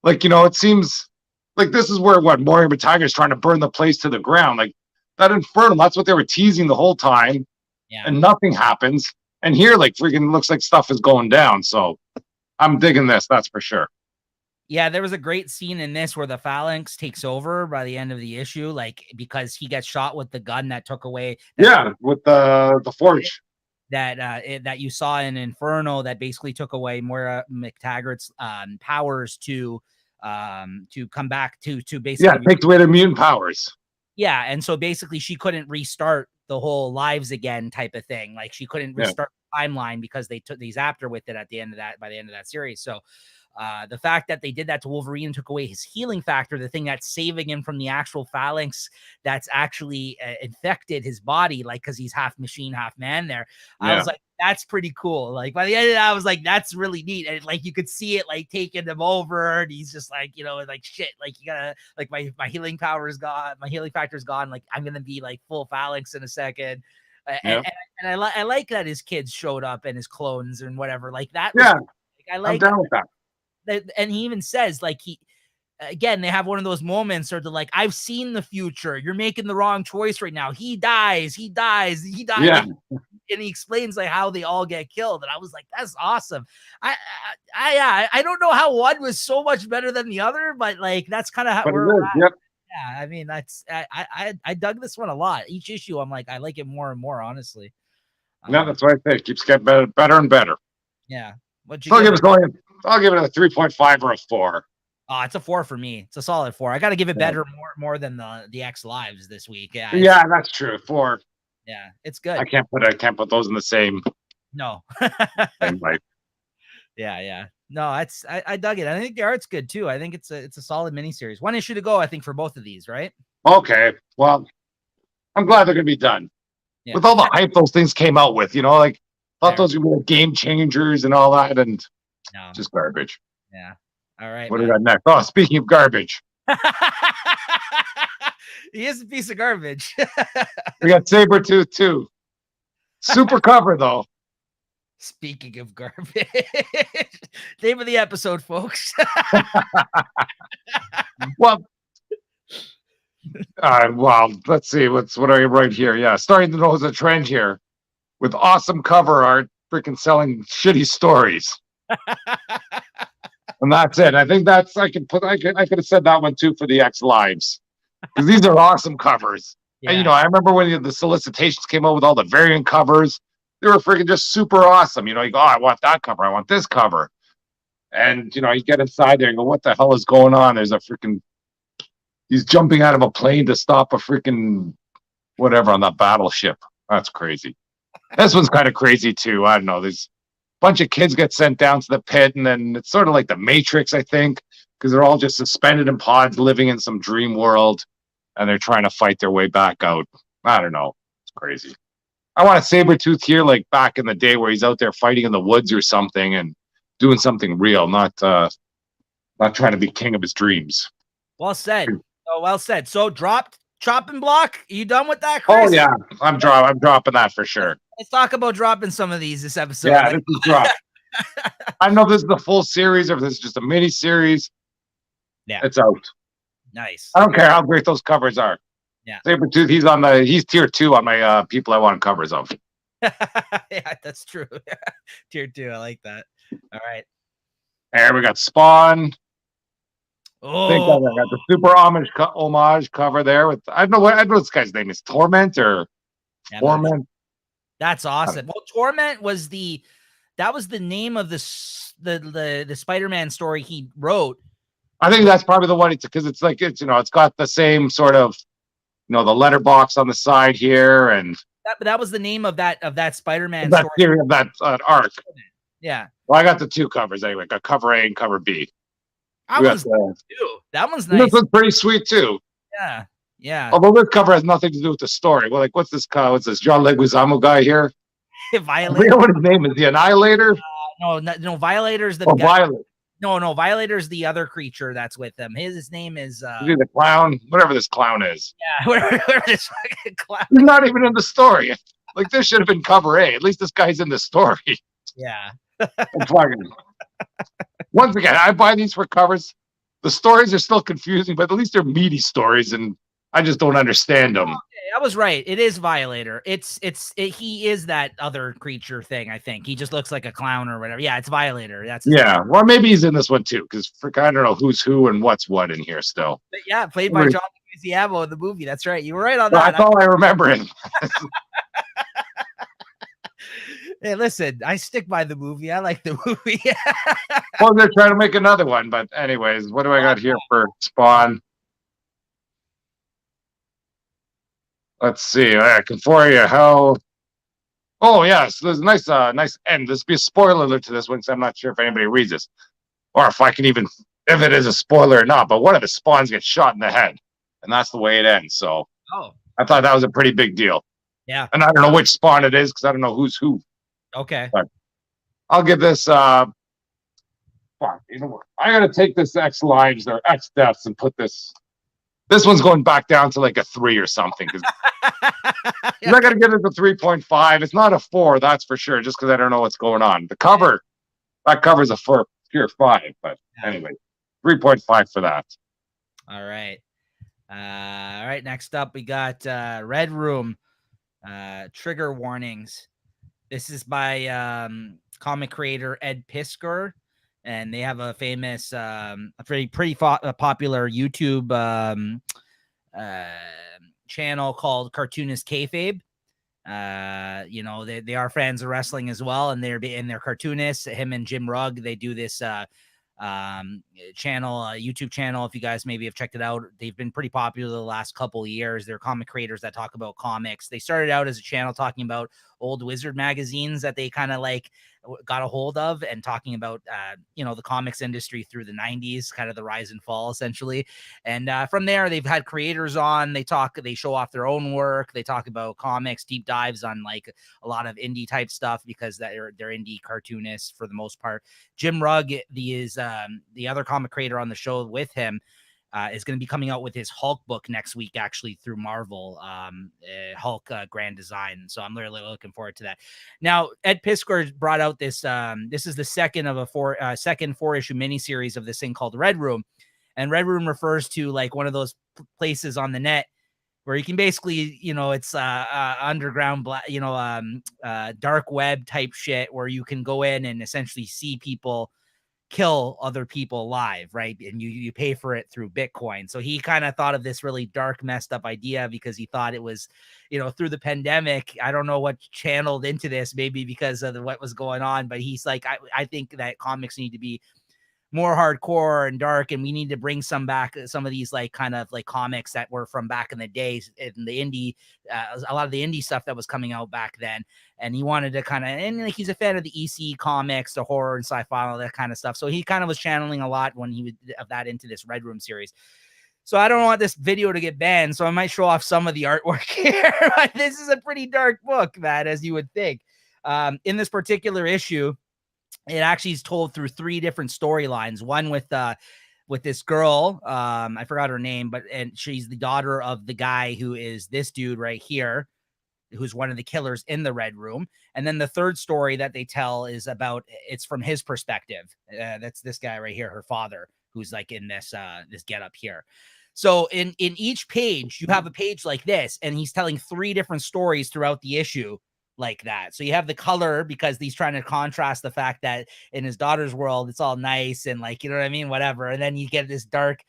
Like, it seems like this is where Moira McTaggart is trying to burn the place to the ground. Like that Inferno, that's what they were teasing the whole time. Yeah. And nothing happens. And here, like, freaking looks like stuff is going down. So I'm digging this, that's for sure. Yeah, there was a great scene in this where the Phalanx takes over by the end of the issue, like because he gets shot with the gun that took away. With the forge that you saw in Inferno that basically took away Moira McTaggart's powers to come back to basically takes away their mutant powers. Yeah, and so basically she couldn't restart the whole lives again type of thing. Like she couldn't restart timeline because they zapped her with it at the end of that by the end of that series. So the fact that they did that to Wolverine and took away his healing factor, the thing that's saving him from the actual phalanx that's actually infected his body, like because he's half machine, half man there. I was like, that's pretty cool. Like by the end of that, I was like, that's really neat. And like you could see it like taking him over, and he's just like, like shit, like you gotta like my healing power is gone, my healing factor is gone. Like I'm gonna be like full phalanx in a second. And I like that his kids showed up and his clones and whatever. Like that. I like. I'm down with that. And he even says like they have one of those moments or they're like, I've seen the future. You're making the wrong choice right now. He dies. Yeah. Like, and he explains like how they all get killed. And I was like, that's awesome. I don't know how one was so much better than the other, but like, that's kind of how we're at. Yep. Yeah. I mean, I dug this one a lot. Each issue, I'm like, I like it more and more, honestly. No, that's what I think. Keeps getting better and better. Yeah. I'll give it a 3.5 or a 4. Oh, it's a 4 for me. It's a solid 4. I got to give it better more than the X Lives this week. Yeah, that's true. 4. Yeah, it's good. I can't put those in the same. No. Same light. Yeah. No, I dug it. I think the art's good too. I think it's a solid miniseries. 1 issue to go, I think, for both of these, right? Okay. Well, I'm glad they're gonna be done. Yeah. With all the hype those things came out with, like thought those were game changers and all that, and just garbage. Yeah. All right. What do we got next? Oh, speaking of garbage. He is a piece of garbage. We got Sabretooth too. Super cover though. Speaking of garbage. Name of the episode, folks. Well, let's see. What are you right here? Yeah, starting to notice a trend here with awesome cover art, freaking selling shitty stories. And that's it. I think I could have said that one too for the X Lives, because these are awesome covers. Yeah. And I remember when the solicitations came out with all the variant covers, they were freaking just super awesome. You go, oh, I want that cover, I want this cover, and you get inside there and go, what the hell is going on? There's he's jumping out of a plane to stop a freaking whatever on that battleship. That's crazy. This one's kind of crazy too. I don't know. There's bunch of kids get sent down to the pit, and then it's sort of like the Matrix, I think, because they're all just suspended in pods living in some dream world, and they're trying to fight their way back out. I don't know. It's crazy. I want a Sabretooth here like back in the day where he's out there fighting in the woods or something and doing something real, not trying to be king of his dreams. Well said. Oh, well said. So chopping block. Are you done with that, Chris? Oh yeah, I'm dropping that for sure. Let's talk about dropping some of these this episode. Yeah, this is drop. I don't know if this is the full series or if this is just a mini series. Yeah, it's out. Nice. I don't care how great those covers are. Yeah, Sabretooth, he's tier 2 on my people I want covers of. Yeah, that's true. Tier 2, I like that. All right. There we got Spawn. Oh, I think I got the super homage cover there with I don't know this guy's name is Torment or Torment. That's awesome. Well, Torment was the name of the Spider-Man story he wrote. I think that's probably the one because it's like it's got the same sort of the letterbox on the side here, and that was the name of that Spider-Man story. Theory of that arc. Yeah. Well, I got the 2 covers anyway. Got cover A and cover B. That one's nice. This one's pretty sweet too. Yeah. Although this cover has nothing to do with the story. Well, like what's this John Leguizamo guy here? Violator. I forget what his name is. The Annihilator? No. Violator's the guy. Violet. No. Violator's the other creature that's with them. His name is. Is he the clown? Whatever this clown is. Yeah, whatever this fucking clown. He's not even in the story. Like this should have been cover A. At least this guy's in the story. Yeah. Once again, I buy these for covers. The stories are still confusing, but at least they're meaty stories, and I just don't understand them. Okay, I was right. It is Violator. He is that other creature thing. I think he just looks like a clown or whatever. Yeah, it's Violator. Well, maybe he's in this one too, because I don't know who's who and what's what in here still. But yeah, played by John Leguizamo in the movie. That's right. You were right on that. That's all I remember him. Hey, listen, I stick by the movie. I like the movie. Well, they're trying to make another one, but anyways, what do I got here for Spawn? Let's see. Conforia, how Oh yes, there's a nice end. This be a spoiler alert to this one, because I'm not sure if anybody reads this, or if I can even, if it is a spoiler or not. But one of the spawns gets shot in the head, and that's the way it ends. So Oh, I thought that was a pretty big deal. yeah. And I don't know which spawn it is, because I don't know who's who. Okay. But I'll give this. Fuck, you know what? I gotta take this X lives or X deaths and put this. This one's going back down to like a 3 or something, because I'm not gonna get it to 3.5. It's not a 4, that's for sure. Just because I don't know what's going on. The cover, that covers a 4, pure 5. But anyway, 3.5 for that. All right. All right. Next up, we got Red Room. Trigger warnings. This is by comic creator Ed Piskor, and they have a famous, a pretty popular YouTube channel called Cartoonist Kayfabe. You know, they are fans of wrestling as well, and they're cartoonists. Him and Jim Rugg, they do this channel, YouTube channel. If you guys maybe have checked it out, they've been pretty popular the last couple of years. They're comic creators that talk about comics. They started out as a channel talking about old Wizard magazines that they kind of like got a hold of, and talking about you know, the comics industry through the 90s, kind of the rise and fall essentially. And from there, they've had creators on. They show off their own work. They talk about comics, deep dives on like a lot of indie type stuff, because they're indie cartoonists for the most part. Jim Rugg is the other comic creator on the show with him. Is going to be coming out with his Hulk book next week, actually, through Marvel, Hulk Grand Design. So I'm really looking forward to that. Now, Ed Piskor brought out this. This is the second of a second 4-issue miniseries of this thing called Red Room, and Red Room refers to like one of those places on the net where you can basically, you know, it's underground, you know, dark web type shit, where you can go in and essentially see people kill other people live, right? And you pay for it through Bitcoin. So he kind of thought of this really dark, messed up idea, because he thought it was, you know, through the pandemic. I don't know what channeled into this, maybe because of what was going on, but he's like, I think that comics need to be more hardcore and dark, and we need to bring some of these like kind of like comics that were from back in the days, in the indie, a lot of the indie stuff that was coming out back then. And he wanted to kind of, and like, he's a fan of the EC comics, the horror and sci-fi, all that kind of stuff. So he kind of was channeling a lot when he would of that into this Red Room series. So I don't want this video to get banned, so I might show off some of the artwork here. But this is a pretty dark book, Matt, as you would think. In this particular issue, it actually is told through 3 different storylines. One with this girl, I forgot her name, and she's the daughter of the guy who is this dude right here, who's one of the killers in the Red Room. And then the third story that they tell is about, it's from his perspective. That's this guy right here, her father, who's like in this get up here. So in each page, you have a page like this, and he's telling 3 different stories throughout the issue like that. So you have the color, because he's trying to contrast the fact that in his daughter's world, it's all nice and like, you know what I mean? Whatever. And then you get this dark,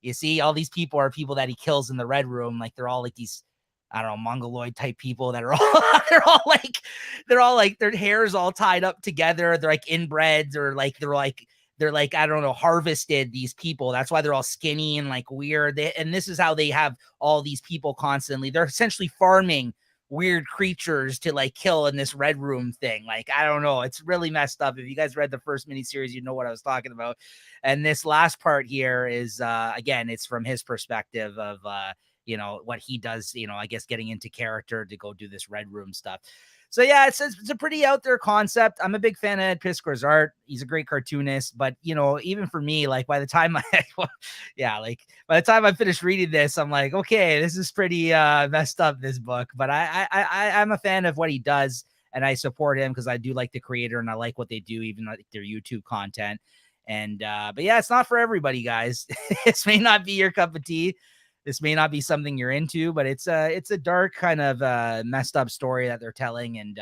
you see all these people are people that he kills in the Red Room. Like they're all like these, I don't know, mongoloid type people that are all, they're all like their hair's all tied up together. They're like inbreds, or like, they're like, I don't know, harvested these people. That's why they're all skinny and like weird. And this is how they have all these people constantly. They're essentially farming weird creatures to like kill in this Red Room thing. Like, I don't know. It's really messed up. If you guys read the first miniseries, you know what I was talking about. And this last part here is, again, it's from his perspective of, you know, what he does, you know, I guess getting into character to go do this Red Room stuff. So yeah, it's a pretty out there concept. I'm a big fan of Ed Piskor's art. He's a great cartoonist, but you know, even for me, like by the time by the time I finished reading this, I'm like, okay, this is pretty messed up, this book. But I'm a fan of what he does, and I support him because I do like the creator and I like what they do, even like their YouTube content. And but yeah, it's not for everybody, guys. This may not be your cup of tea. This may not be something you're into, but it's a dark kind of messed up story that they're telling. And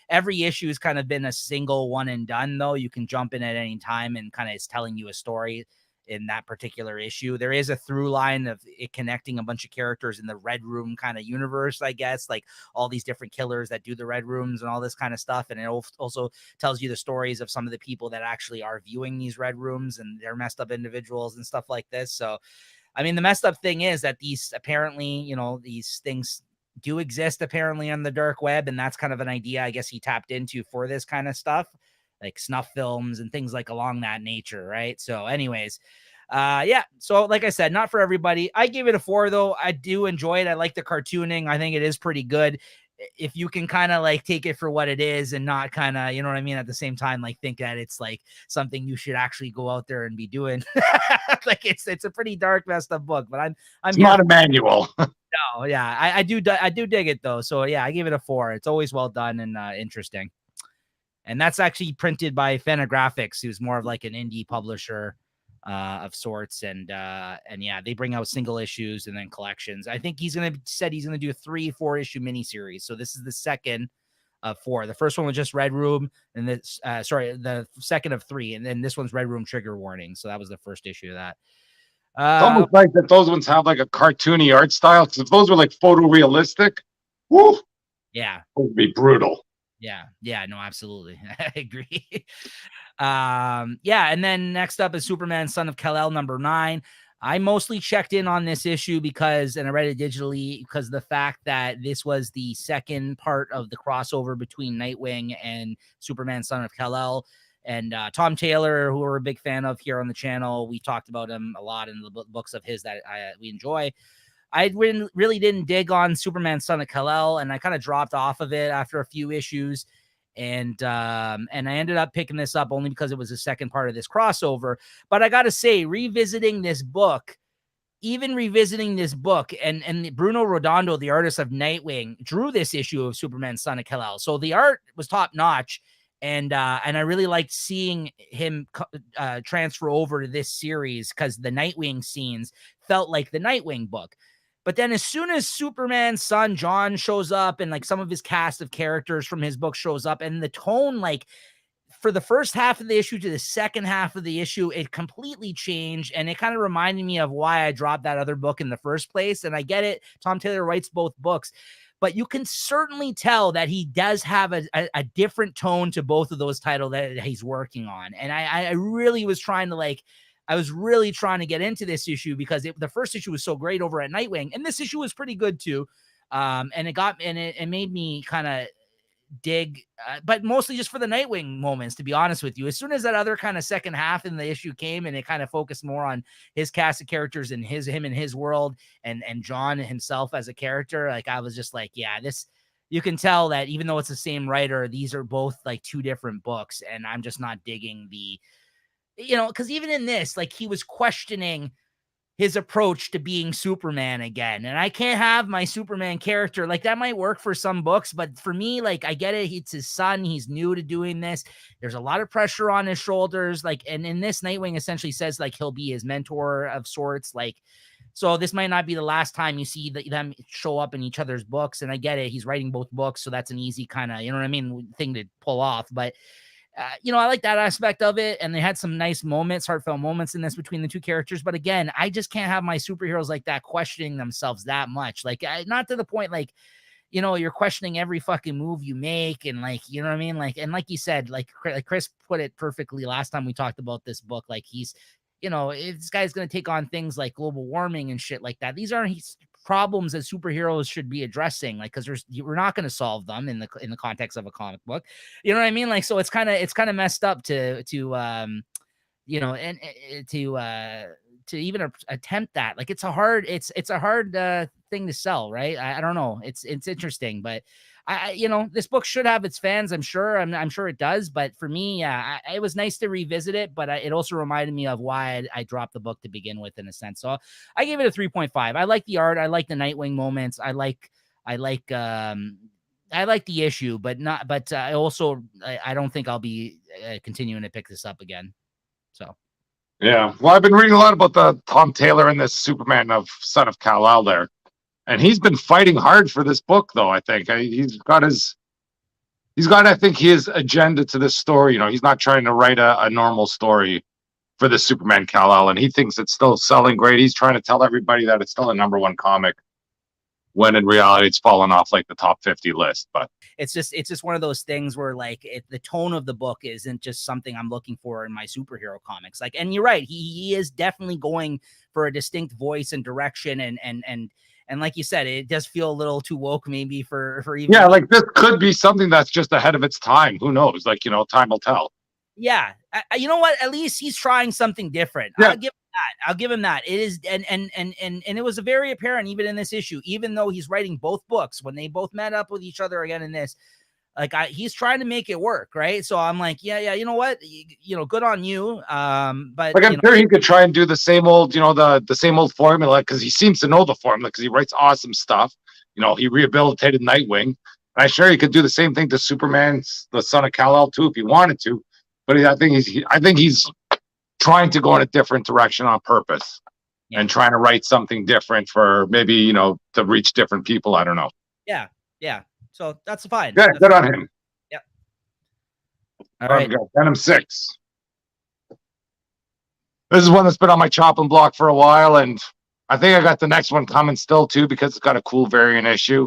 every issue has kind of been a single one and done, though. You can jump in at any time and kind of is telling you a story in that particular issue. There is a through line of it connecting a bunch of characters in the Red Room kind of universe, I guess, like all these different killers that do the Red Rooms and all this kind of stuff. And it also tells you the stories of some of the people that actually are viewing these Red Rooms and they're messed up individuals and stuff like this. So I mean, the messed up thing is that these apparently, you know, these things do exist apparently on the dark web, and that's kind of an idea I guess he tapped into for this kind of stuff, like snuff films and things like along that nature, right? So anyways, yeah, so like I said, not for everybody. I gave it a 4 though. I do enjoy it. I like the cartooning. I think it is pretty good if you can kind of like take it for what it is and not kind of, you know what I mean, at the same time, like think that it's like something you should actually go out there and be doing. Like it's a pretty dark, messed up book, but I'm It's not a manual. no, yeah, I do dig it though. So yeah, I give it a 4. It's always well done and interesting. And that's actually printed by Fantagraphics, who's more of like an indie publisher of sorts. And yeah, they bring out single issues and then collections. I think he's gonna do a 3-4 issue miniseries. So this is the second of 4. The first one was just Red Room, and this the second of 3, and then this one's Red Room Trigger Warning. So that was the first issue of that. It's almost like that those ones have like a cartoony art style, because if those were like photorealistic, woo, yeah, it would be brutal. Yeah, no, absolutely. I agree. Yeah, and then next up is Superman Son of Kal-El number 9. I mostly checked in on this issue because, and I read it digitally, because the fact that this was the second part of the crossover between Nightwing and Superman Son of Kal-El. And Tom Taylor, who we're a big fan of here on the channel, we talked about him a lot in the books of his that we enjoy. I really didn't dig on Superman Son of Kal-El, and I kind of dropped off of it after a few issues. And I ended up picking this up only because it was the second part of this crossover. But I got to say, revisiting this book, and Bruno Redondo, the artist of Nightwing, drew this issue of Superman Son of Kal-El. So the art was top notch. And I really liked seeing him transfer over to this series because the Nightwing scenes felt like the Nightwing book. But then as soon as Superman's son, John, shows up and like some of his cast of characters from his book shows up, and the tone, like for the first half of the issue to the second half of the issue, it completely changed. And it kind of reminded me of why I dropped that other book in the first place. And I get it. Tom Taylor writes both books, but you can certainly tell that he does have a different tone to both of those titles that he's working on. And I really was trying to get into this issue because the first issue was so great over at Nightwing, and this issue was pretty good too. And it made me kind of dig, but mostly just for the Nightwing moments, to be honest with you. As soon as that other kind of second half in the issue came and it kind of focused more on his cast of characters and him and his world and John himself as a character, like I was just like, yeah, this, you can tell that even though it's the same writer, these are both like two different books, and I'm just not digging the, because even in this, like he was questioning his approach to being Superman again. And I can't have my Superman character. Like that might work for some books, but for me, like I get it. It's his son. He's new to doing this. There's a lot of pressure on his shoulders. Like, and in this, Nightwing essentially says like he'll be his mentor of sorts. Like, so this might not be the last time you see them show up in each other's books. And I get it. He's writing both books. So that's an easy kind of, thing to pull off. But I like that aspect of it. And they had some nice moments, heartfelt moments in this between the two characters. But again, I just can't have my superheroes like that questioning themselves that much. Like, not to the point, like, you're questioning every fucking move you make. And like, you know what I mean? Like, and like you said, like Chris put it perfectly last time we talked about this book, like he's, this guy's going to take on things like global warming and shit like that. These aren't problems that superheroes should be addressing, like, because we're not going to solve them in the context of a comic book, you know what I mean? Like, so it's kind of messed up to even attempt that. Like, it's a hard thing to sell, right? I don't know, it's interesting, but this book should have its fans, I'm sure. I'm sure it does, but for me, it was nice to revisit it, but it also reminded me of why I dropped the book to begin with, in a sense. So I gave it a 3.5. I like the art. I like the Nightwing moments. I like the issue, but I don't think I'll be continuing to pick this up again. So. Yeah. Well, I've been reading a lot about the Tom Taylor and this Superman of Son of Kal-El there. And he's been fighting hard for this book, though. I think he's got his agenda to this story. He's not trying to write a normal story for the Superman Kal-El, and he thinks it's still selling great. He's trying to tell everybody that it's still a #1 comic, when in reality it's fallen off like the top 50 list. But it's just one of those things where like the tone of the book isn't just something I'm looking for in my superhero comics. Like, and you're right, he is definitely going for a distinct voice and direction, And like you said, it does feel a little too woke, maybe for even. Yeah, like this could be something that's just ahead of its time. Who knows? Like, time will tell. Yeah, you know what? At least he's trying something different. Yeah. I'll give him that. I'll give him that. It is, and it was very apparent even in this issue. Even though he's writing both books, when they both met up with each other again in this, like he's trying to make it work, right? So I'm like, yeah, you know what? Good on you. But like I'm sure he could try and do the same old, the same old formula because he seems to know the formula because he writes awesome stuff. He rehabilitated Nightwing. And I'm sure he could do the same thing to Superman, the Son of Kal-El too, if he wanted to. But I think he's trying to go in a different direction on purpose and trying to write something different for maybe, to reach different people. I don't know. Yeah. So that's fine. Yeah, that's good on him. Yeah. All right. We got Venom 6. This is one that's been on my chopping block for a while, and I think I got the next one coming still too because it's got a cool variant issue.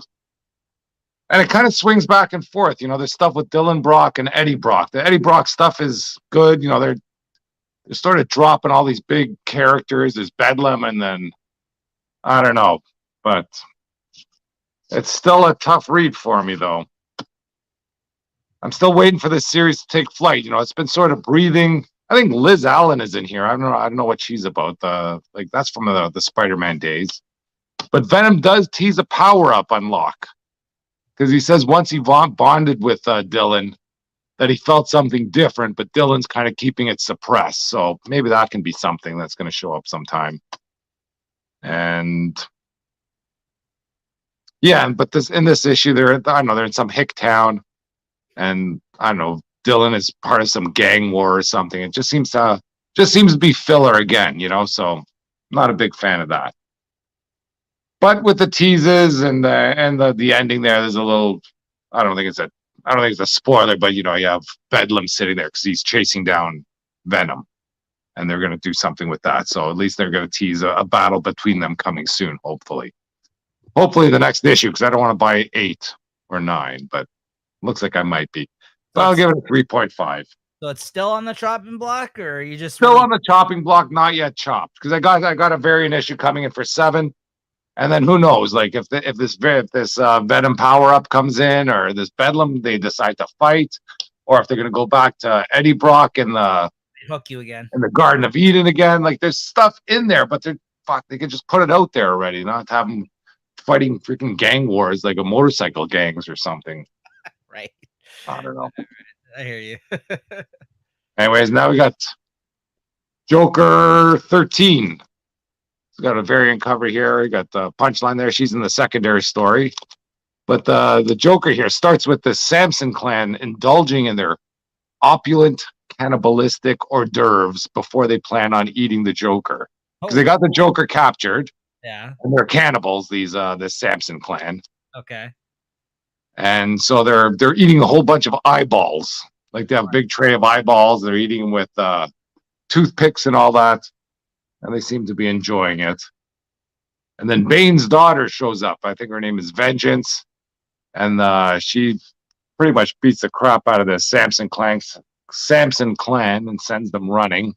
And it kind of swings back and forth. There's stuff with Dylan Brock and Eddie Brock. The Eddie Brock stuff is good. They're sort of dropping all these big characters. There's Bedlam, and then I don't know, but it's still a tough read for me, though. I'm still waiting for this series to take flight. It's been sort of breathing. I think Liz Allen is in here. I don't know what she's about. That's from the Spider-Man days. But Venom does tease a power-up unlock. Because he says once he bonded with Dylan, that he felt something different, but Dylan's kind of keeping it suppressed. So maybe that can be something that's going to show up sometime. And yeah, but in this issue, they're in some hick town, and I don't know, Dylan is part of some gang war or something. It just seems to be filler again, So I'm not a big fan of that. But with the teases and the ending there's a little, I don't think it's a spoiler, but you have Bedlam sitting there because he's chasing down Venom, and they're going to do something with that. So at least they're going to tease a battle between them coming soon, hopefully the next issue, because I don't want to buy 8 or 9, but looks like I might be. So I'll give it a 3.5. So it's still on the chopping block, or are you just still on the chopping block, not yet chopped, because I got a variant issue coming in for 7. And then who knows? Like if this Venom power up comes in, or this Bedlam, they decide to fight, or if they're going to go back to Eddie Brock and hook you again in the Garden of Eden again. Like there's stuff in there, but they could just put it out there already, not have them fighting freaking gang wars like a motorcycle gangs or something. Right. I don't know. I hear you. Anyways, now we got Joker 13. Got a variant cover here. You got the Punchline there. She's in the secondary story. But the Joker here starts with the Samson clan indulging in their opulent cannibalistic hors d'oeuvres before they plan on eating the Joker. Because they got the Joker captured. Yeah. And they're cannibals, this Samson clan. Okay. And so they're eating a whole bunch of eyeballs. Like they have a big tray of eyeballs. They're eating them with toothpicks and all that. And they seem to be enjoying it. And then Bane's daughter shows up. I think her name is Vengeance. And she pretty much beats the crap out of the Samson clan and sends them running.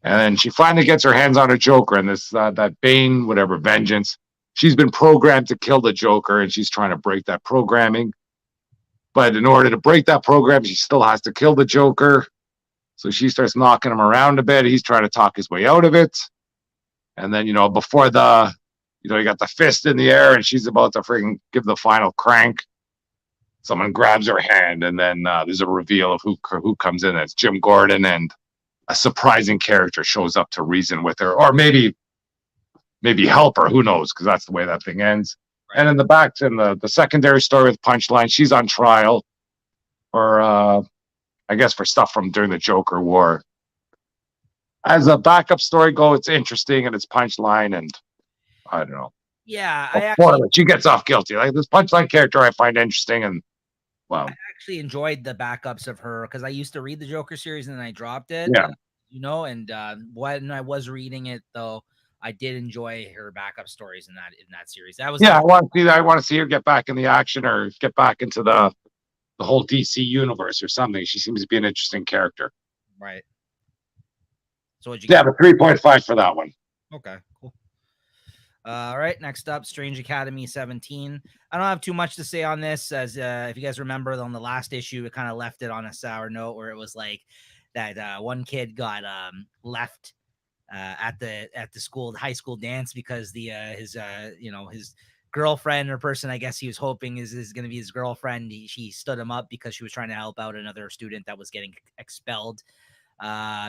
And then she finally gets her hands on a Joker. And this that Bane, whatever, Vengeance, she's been programmed to kill the Joker. And she's trying to break that programming. But in order to break that program, she still has to kill the Joker. So she starts knocking him around a bit. He's trying to talk his way out of it. And then, before you got the fist in the air and she's about to freaking give the final crank, someone grabs her hand, and then there's a reveal of who comes in. It's Jim Gordon, and a surprising character shows up to reason with her, or maybe help her. Who knows? Because that's the way that thing ends. Right. And in the back, in the secondary story with Punchline, she's on trial for I guess for stuff from during the Joker War. As a backup story it's interesting, and it's Punchline, and I don't know. Yeah, she gets off guilty. Like this Punchline character, I find interesting, and wow. I actually enjoyed the backups of her because I used to read the Joker series and then I dropped it. Yeah. And when I was reading it though, I did enjoy her backup stories in that series. That was I want to see that. I want to see her get back in the action or get back into the whole DC universe or something. She seems to be an interesting character. Right. So what'd you get? 3.5 for that one. Okay, cool. All right, next up, Strange Academy 17. I don't have too much to say on this, as if you guys remember on the last issue, it kind of left it on a sour note where it was like that one kid got left at the school high school dance because his girlfriend or person I guess he was hoping is going to be his girlfriend. She stood him up because she was trying to help out another student that was getting expelled.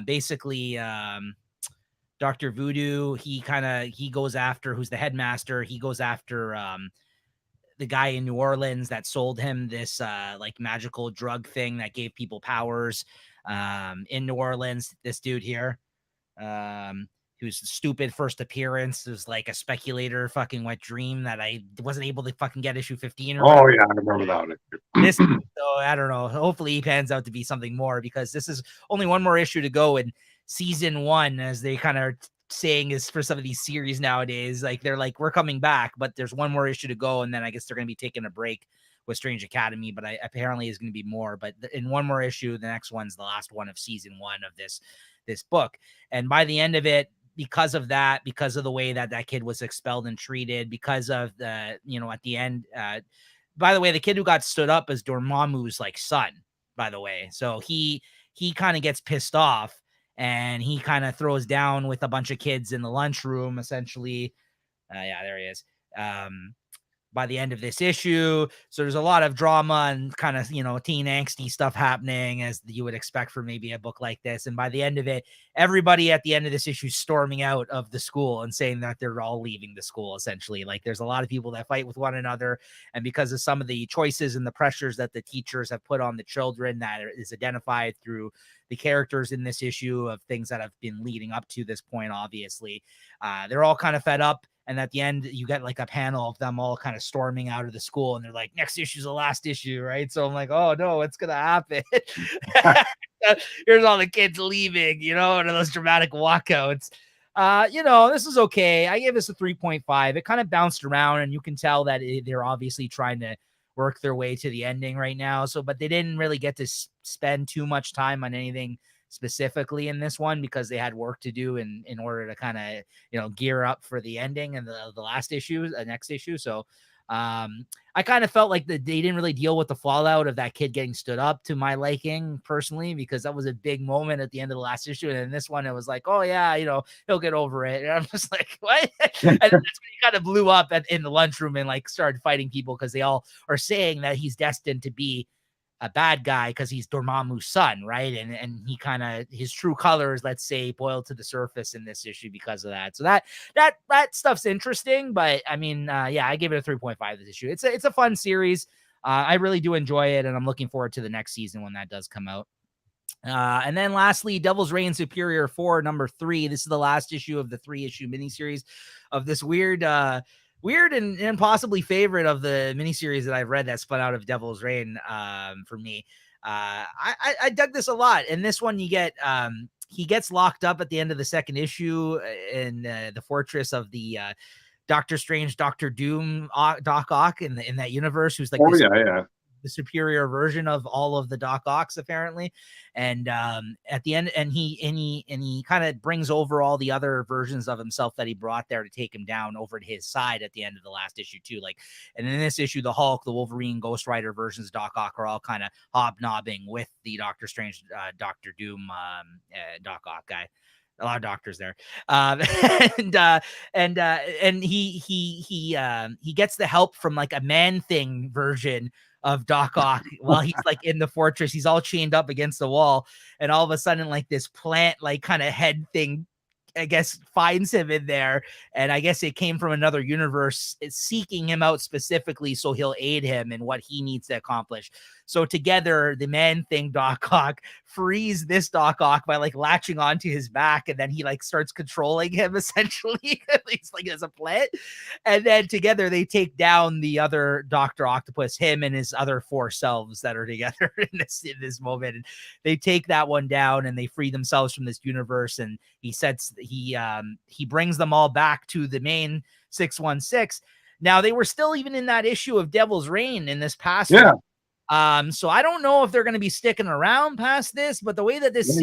Basically, Dr. Voodoo, he goes after who's the headmaster. He goes after the guy in New Orleans that sold him this like magical drug thing that gave people powers in New Orleans. This dude here, whose stupid first appearance was like a speculator fucking wet dream that I wasn't able to fucking get issue 15 or Oh yeah, I remember that. this. So I don't know. Hopefully he pans out to be something more, because this is only one more issue to go in season 1, as they kind of saying is for some of these series nowadays. Like they're like, we're coming back, but there's one more issue to go, and then I guess they're going to be taking a break with Strange Academy, but apparently is going to be more. But in one more issue, the next one's the last one of season 1 of this book, and by the end of it, because of that, because of the way that kid was expelled and treated, because of the, at the end, by the way, the kid who got stood up is Dormammu's like son, by the way. So he kind of gets pissed off, and he kind of throws down with a bunch of kids in the lunchroom, essentially. Yeah, there he is. By the end of this issue. So there's a lot of drama and kind of, teen angsty stuff happening, as you would expect for maybe a book like this. And by the end of it, everybody at the end of this issue storming out of the school and saying that they're all leaving the school, essentially. Like there's a lot of people that fight with one another. And because of some of the choices and the pressures that the teachers have put on the children, that is identified through the characters in this issue of things that have been leading up to this point, obviously, they're all kind of fed up. And at the end, you get like a panel of them all kind of storming out of the school, and they're like, next issue's the last issue, right? So I'm like, oh no, what's gonna happen? Here's all the kids leaving, and those dramatic walkouts. This is okay. I gave this a 3.5. It kind of bounced around, and you can tell that they're obviously trying to work their way to the ending right now. So, but they didn't really get to spend too much time on anything specifically in this one, because they had work to do in order to kind of, gear up for the ending and the last issue, the next issue. So I kind of felt like they didn't really deal with the fallout of that kid getting stood up to my liking personally, because that was a big moment at the end of the last issue. And in this one, it was like, oh yeah, he'll get over it. And I'm just like, what? And that's when he kind of blew up in the lunchroom and like started fighting people, because they all are saying that he's destined to be a bad guy because he's Dormammu's son, right? And he kind of, his true colors, let's say, boiled to the surface in this issue because of that. So that stuff's interesting, but I mean, yeah, I gave it a 3.5 this issue. It's a fun series. I really do enjoy it, and I'm looking forward to the next season when that does come out. And then lastly, Devil's Reign Superior 4, number 3. This is the last issue of the 3-issue miniseries of this weird and possibly favorite of the miniseries that I've read that spun out of Devil's Reign. For me, I dug this a lot. And this one, you get he gets locked up at the end of the second issue in the fortress of the Doctor Strange, Doctor Doom, Doc Ock in that universe, who's like the superior version of all of the Doc Ocks, apparently. And at the end, and he kind of brings over all the other versions of himself that he brought there to take him down over to his side at the end of the last issue too. Like, and in this issue, the Hulk, the Wolverine, Ghost Rider versions of Doc Ock are all kind of hobnobbing with the Doctor Strange, Doctor Doom, Doc Ock guy. A lot of doctors there. And he gets the help from like a Man-Thing version of Doc Ock while he's like in the fortress. He's all chained up against the wall, and all of a sudden, like this plant, like kind of head thing, I guess, finds him in there. And I guess it came from another universe. It's seeking him out specifically so he'll aid him in what he needs to accomplish. So together, the Man-Thing Doc Ock frees this Doc Ock by like latching onto his back, and then he like starts controlling him essentially. It's like as a plant. And then together they take down the other Dr. Octopus, him and his other 4 selves that are together in this moment. And they take that one down and they free themselves from this universe. And he brings them all back to the main 616. Now they were still even in that issue of Devil's Reign in this past one. So I don't know if they're going to be sticking around past this, but the way that this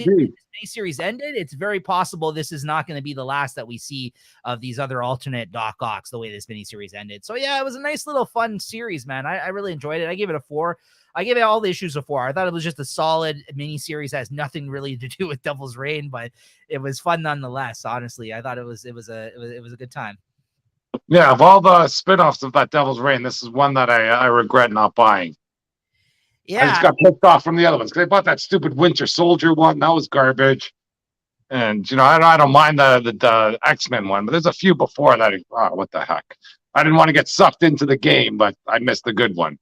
series ended, it's very possible this is not going to be the last that we see of these other alternate Doc Ocks, the way this miniseries ended. So yeah, it was a nice little fun series, man. I really enjoyed it. I gave it a 4. I gave it all the issues a 4. I thought it was just a solid miniseries, has nothing really to do with Devil's Reign, but it was fun nonetheless. Honestly, I thought it was a good time. Yeah, of all the spin-offs of that Devil's Reign, this is one that I regret not buying. Yeah, I just got pissed off from the other ones because I bought that stupid Winter Soldier one. That was garbage. And I don't mind the X-Men one, but there's a few before that. What the heck? I didn't want to get sucked into the game, but I missed the good one.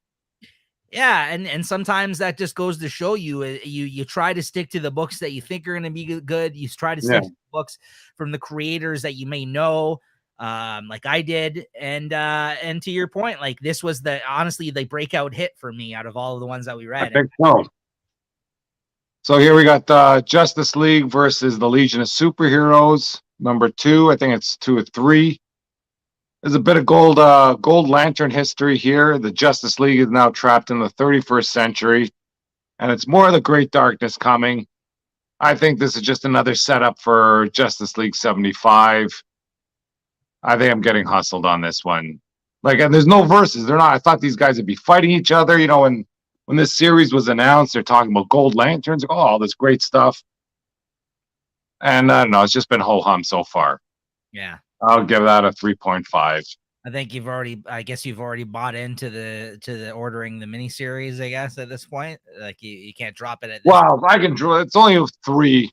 Yeah, and sometimes that just goes to show you, you try to stick to the books that you think are going to be good. You try to stick to books from the creators that you may know, like I did. And to your point, like this was honestly the breakout hit for me out of all of the ones that we read. I think so. So here we got Justice League versus the Legion of Superheroes, number 2. I think it's 2 or 3. There's a bit of Gold Lantern history here. The Justice League is now trapped in the 31st century, and it's more of the Great Darkness coming. I think this is just another setup for Justice League 75. I think I'm getting hustled on this one. And there's no verses. I thought these guys would be fighting each other. When this series was announced, they're talking about Gold Lanterns, all this great stuff. And I don't know, it's just been ho-hum so far. Yeah. I'll give that a 3.5. I think you've already bought into the ordering the miniseries, I guess, at this point. Like you can't drop it at this point. I can draw. It's only 3.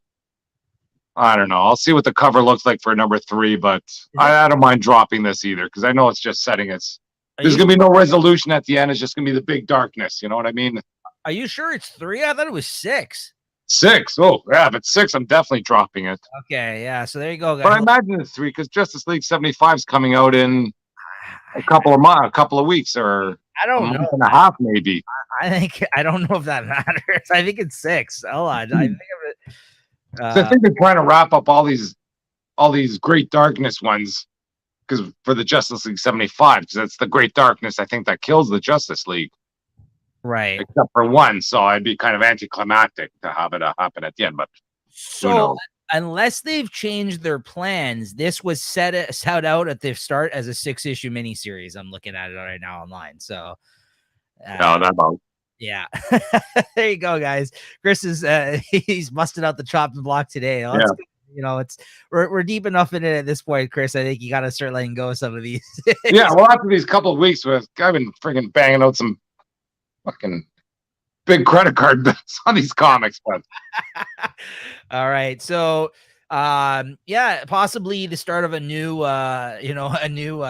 I don't know. I'll see what the cover looks like for number 3, but I don't mind dropping this either because I know it's just setting its. There's gonna be no resolution at the end. It's just gonna be the big darkness. You know what I mean? Are you sure it's 3? I thought it was 6. 6. Oh yeah, if it's 6, I'm definitely dropping it. Okay, yeah. So there you go, guys. But I imagine it's 3 because Justice League 75 is coming out in a couple of weeks, or I don't know, month and a half maybe. I don't know if that matters. I think it's 6. Hold on. I think of it. I think they're trying to wrap up all these Great Darkness ones because for the Justice League 75, because it's the Great Darkness I think that kills the Justice League. Right. Except for one, so I'd be kind of anticlimactic to have it happen at the end. But so unless they've changed their plans, this was set out at the start as a 6-issue miniseries. I'm looking at it right now online. So yeah. There you go, guys. Chris is he's busted out the chopping block today. We're deep enough in it at this point, Chris. I think you got to start letting go of some of these. Yeah, well, after these couple of weeks, I've been freaking banging out some fucking big credit card bills on these comics. But all right, so possibly the start of a new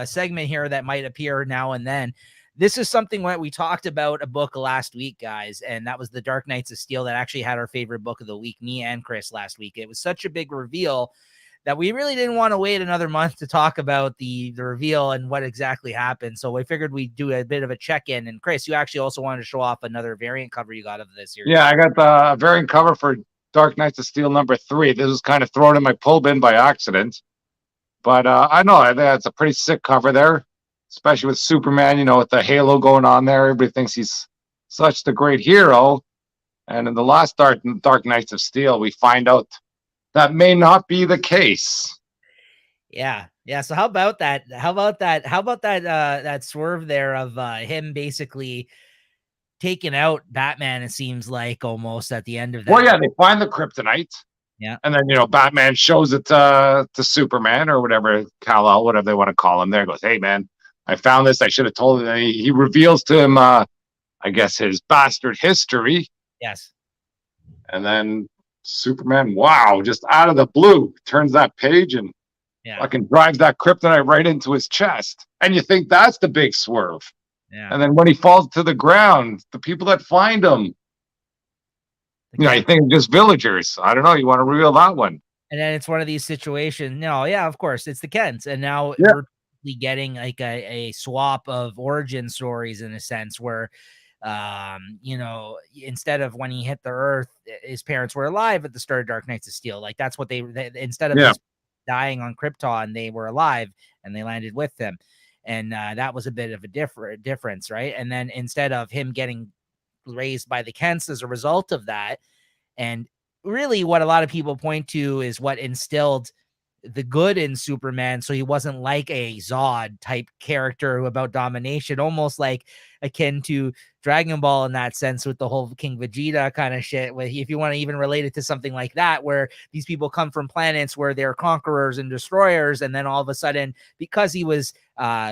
segment here that might appear now and then. This is something that we talked about a book last week, guys, and that was the Dark Knights of Steel that actually had our favorite book of the week, me and Chris, last week. It was such a big reveal that we really didn't want to wait another month to talk about the reveal and what exactly happened. So we figured we'd do a bit of a check-in. And Chris, you actually also wanted to show off another variant cover you got of this series. Yeah, I got the variant cover for Dark Knights of Steel number 3. This was kind of thrown in my pull bin by accident. But I think it's a pretty sick cover there, especially with Superman, with the halo going on there. Everybody thinks he's such the great hero. And in the last Dark Knights of Steel, we find out that may not be the case. Yeah. So how about that? That swerve there of him basically taking out Batman, it seems like, almost at the end of that. Well, yeah, they find the kryptonite. Yeah. And then, Batman shows it to Superman or whatever, Kal-El, whatever they want to call him there. Goes, hey, man, I found this. I should have told him. He reveals to him, I guess, his bastard history. Yes. And then Superman, wow, just out of the blue, turns that page and fucking drives that kryptonite right into his chest. And you think that's the big swerve. Yeah. And then when he falls to the ground, the people that find him, you think just villagers. I don't know. You want to reveal that one. And then it's one of these situations. No, yeah, of course, it's the Kents. And now we're getting like a swap of origin stories in a sense where instead of when he hit the earth, his parents were alive at the start of Dark Knights of Steel. Like that's what they instead of just dying on Krypton, they were alive and they landed with him. And that was a bit of a difference, right? And then instead of him getting raised by the Kents as a result of that. And really what a lot of people point to is what instilled the good in Superman. So he wasn't like a Zod type character about domination, almost like akin to Dragon Ball in that sense, with the whole King Vegeta kind of shit. If you want to even relate it to something like that, where these people come from planets where they're conquerors and destroyers, and then all of a sudden, because he was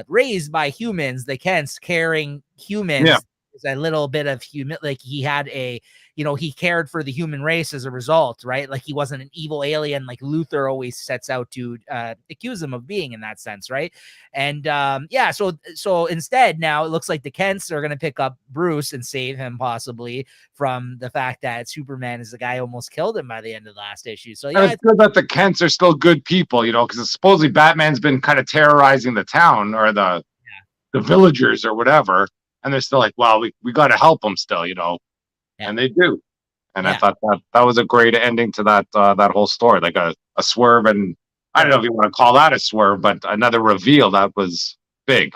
raised by humans, the Kents caring humans, Yeah. a little bit of like he had a, he cared for the human race as a result, right? Like he wasn't an evil alien like Luthor always sets out to accuse him of being in that sense, right? And so instead now it looks like the Kents are going to pick up Bruce and save him possibly from the fact that Superman is the guy who almost killed him by the end of the last issue. So yeah, it's good that the Kents are still good people, because supposedly Batman's been kind of terrorizing the town or the villagers or whatever. And they're still like, well, we got to help them still, and they do. And I thought that was a great ending to that whole story, like a swerve. And I don't know if you want to call that a swerve, but another reveal that was big.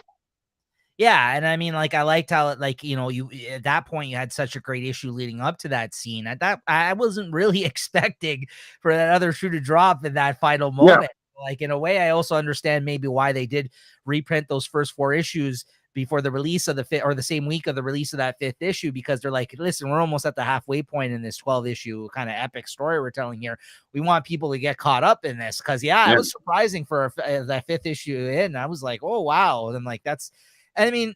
Yeah, and I mean, like, I liked how, like, you at that point you had such a great issue leading up to that scene. At that, I wasn't really expecting for that other shoe to drop in that final moment. Yeah. Like, in a way, I also understand maybe why they did reprint those first 4 issues before the release of the 5th, or the same week of the release of that 5th issue, because they're like, listen, we're almost at the halfway point in this 12 issue kind of epic story we're telling here. We want people to get caught up in this, because it was surprising for that 5th issue in. I was like, oh wow, and I'm like, I mean,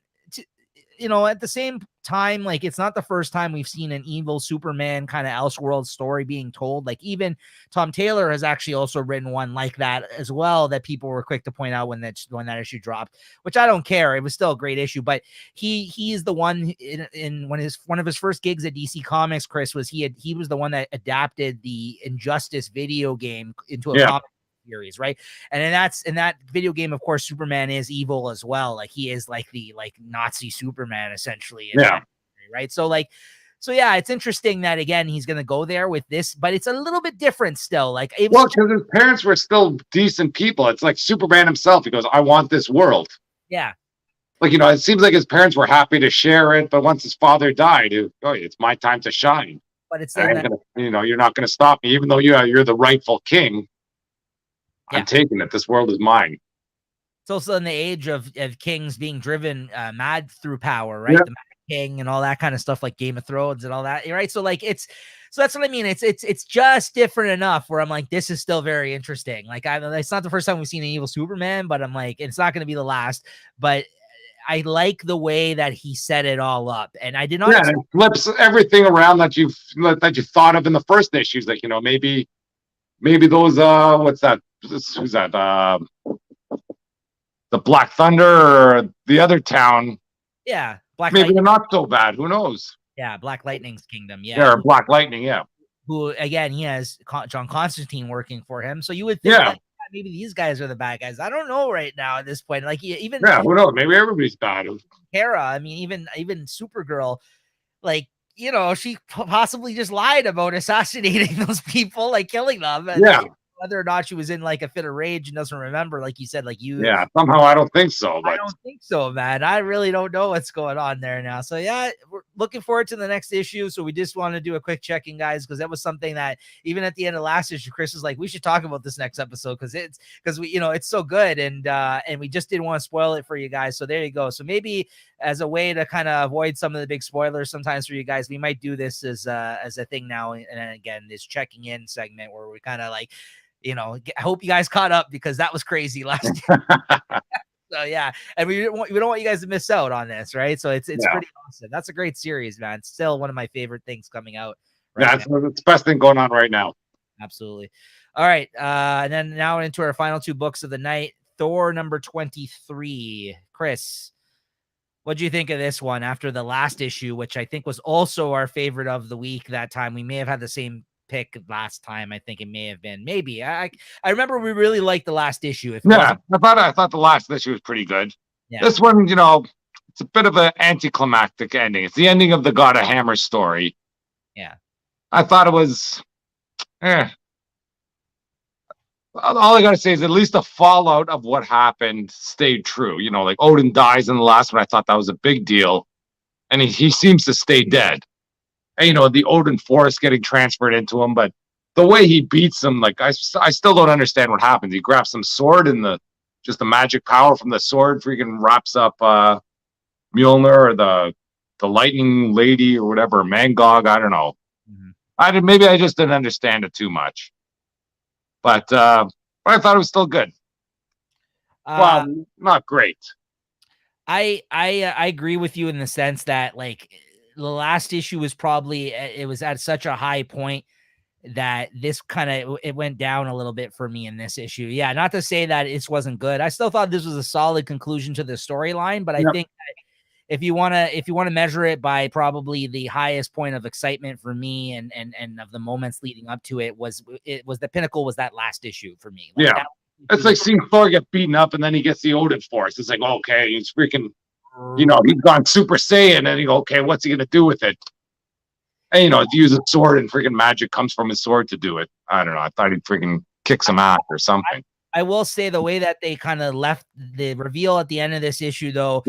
at the same time, like, it's not the first time we've seen an evil Superman kind of Elseworld story being told. Like, even Tom Taylor has actually also written one like that as well, that people were quick to point out when that issue dropped, which I don't care. It was still a great issue, but he is the one in one of his first gigs at DC Comics, Chris, was he was the one that adapted the Injustice video game into a comic series, right? And in that video game, of course, Superman is evil as well. Like, he is like the Nazi Superman essentially. Right. So it's interesting that again he's going to go there with this, but it's a little bit different still. Like, because his parents were still decent people. It's like Superman himself. He goes, "I want this world." Yeah. Like, it seems like his parents were happy to share it, but once his father died, it's my time to shine. But it's you're not going to stop me, even though you're the rightful king. I'm taking it. This world is mine. It's also in the age of kings being driven mad through power, right? The Mad King and all that kind of stuff, like Game of Thrones and all that, right? So that's what I mean. It's just different enough where I'm like, this is still very interesting. Like, it's not the first time we've seen an evil Superman, but I'm like, it's not going to be the last. But I like the way that he set it all up, and I did not. Yeah, it flips everything around that you thought of in the first issues. Like, maybe those what's that? Who's that? The Black Thunder or the other town. Yeah, maybe they're not so bad. Who knows? Yeah, Black Lightning's kingdom. Yeah, or Black Lightning. Yeah. Who again? He has John Constantine working for him, so you would think like, maybe these guys are the bad guys. I don't know right now at this point. Like, even who knows? Maybe everybody's bad. Kara, I mean, even Supergirl, like, she possibly just lied about assassinating those people, like killing them. And, whether or not she was in like a fit of rage and doesn't remember, like you said, like you. Yeah, somehow I don't think so. But I don't think so, man. I really don't know what's going on there now. So yeah, we're looking forward to the next issue. So we just want to do a quick check-in, guys, because that was something that even at the end of last issue, Chris was like, we should talk about this next episode because we, it's so good, and we just didn't want to spoil it for you guys. So there you go. So maybe as a way to kind of avoid some of the big spoilers sometimes for you guys, we might do this as a thing now. And again, this checking in segment where we kind of like, I hope you guys caught up because that was crazy last year. So yeah, and we don't want you guys to miss out on this, right? So it's pretty awesome. That's a great series, man. It's still one of my favorite things coming out. It's the best thing going on right now. Absolutely. All right, and then now into our final 2 books of the night. Thor number 23. Chris, what do you think of this one after the last issue, which I think was also our favorite of the week that time? We may have had the same pick last time. I think it may have been. Maybe. I remember we really liked the last issue. I thought the last issue was pretty good. Yeah. This one, it's a bit of an anticlimactic ending. It's the ending of the God of Hammer story. Yeah. I thought it was all I gotta say is at least the fallout of what happened stayed true. Like Odin dies in the last one. I thought that was a big deal. and he seems to stay dead. And, you know, the Odin Force getting transferred into him, but the way he beats him, like I still don't understand what happens. He grabs some sword and the magic power from the sword freaking wraps up Mjolnir or the lightning lady or whatever, Mangog, I don't know. Maybe I just didn't understand it too much. But I thought it was still good. Well, not great. I agree with you in the sense that, like, the last issue was probably, it was at such a high point that this kind of, it went down a little bit for me in this issue. Yeah, not to say that it wasn't good. I still thought this was a solid conclusion to the storyline, but I think that if you want to measure it by probably the highest point of excitement for me and of the moments leading up to it was the pinnacle was that last issue for me. Like, yeah. It's like seeing Thor get beaten up and then he gets the Odin Force. It's like, okay, he's freaking, you know, he's gone Super Saiyan and you go, okay, what's he going to do with it? And, you know, he uses a sword and freaking magic comes from his sword to do it. I don't know. I thought he'd freaking kick some ass or something. I will say the way that they kind of left the reveal at the end of this issue, though,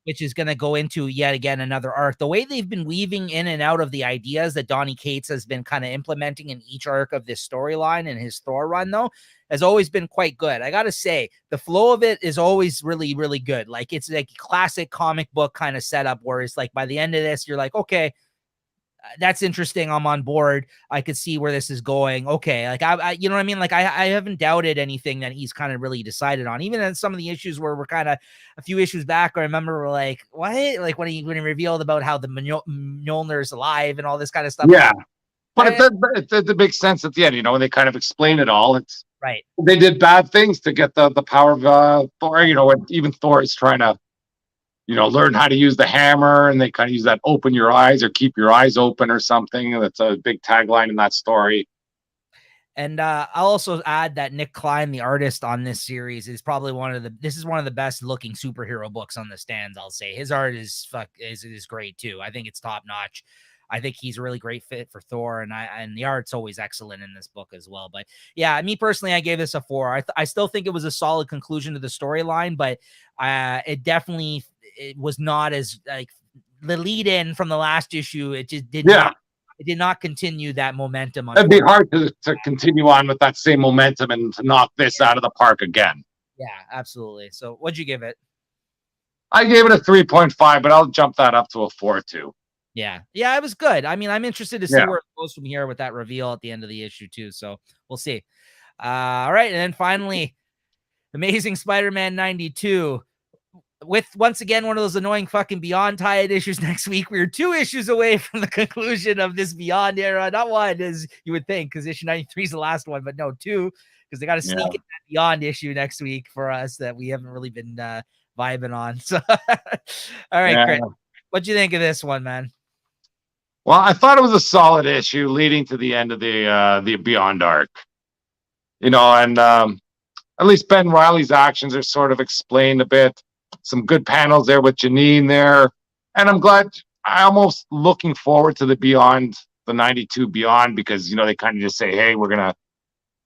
which is going to go into yet again another arc. The way they've been weaving in and out of the ideas that Donny Cates has been kind of implementing in each arc of this storyline and his Thor run, though, has always been quite good. I got to say, the flow of it is always really, really good. Like, it's like classic comic book kind of setup where it's like by the end of this, you're like, okay, that's interesting. I'm on board. I could see where this is going. Okay. Like I you know what I mean? Like I haven't doubted anything that he's kind of really decided on, even in some of the issues where we're kind of a few issues back. I remember we're like, what? Like when he revealed about how the Mjolnir's alive and all this kind of stuff. Yeah. But it did make sense at the end, you know, when they kind of explain it all. It's right. They did bad things to get the power of Thor, you know, and even Thor is trying to, you know, learn how to use the hammer, and they kind of use that open your eyes or keep your eyes open or something. That's a big tagline in that story. And I'll also add that Nick Klein, the artist on this series, is probably one of the best looking superhero books on the stands. I'll say his art is great too. I think it's top notch. I think he's a really great fit for Thor, and the art's always excellent in this book as well. But yeah, me personally, I gave this a 4. I still think it was a solid conclusion to the storyline, but it was not as like the lead in from the last issue. It just did not continue that momentum. It'd be hard to continue on with that same momentum and to knock this out of the park again. Yeah, absolutely. So what'd you give it? I gave it a 3.5, but I'll jump that up to a 4 too. Yeah, it was good. I mean, I'm interested to see where it goes from here with that reveal at the end of the issue too. So we'll see. All right, and then finally, Amazing Spider-Man 92. With once again one of those annoying fucking Beyond tie-in issues next week. We were 2 issues away from the conclusion of this Beyond era. Not one, as you would think, because issue 93 is the last one, but no, 2, because they got to sneak in that Beyond issue next week for us that we haven't really been vibing on. So, all right, Chris, what'd you think of this one, man? Well, I thought it was a solid issue leading to the end of the Beyond arc. You know, and at least Ben Reilly's actions are sort of explained a bit. Some good panels there with Janine there. And I'm glad, I'm almost looking forward to the Beyond, the 92 Beyond, because, you know, they kind of just say, hey, we're going to,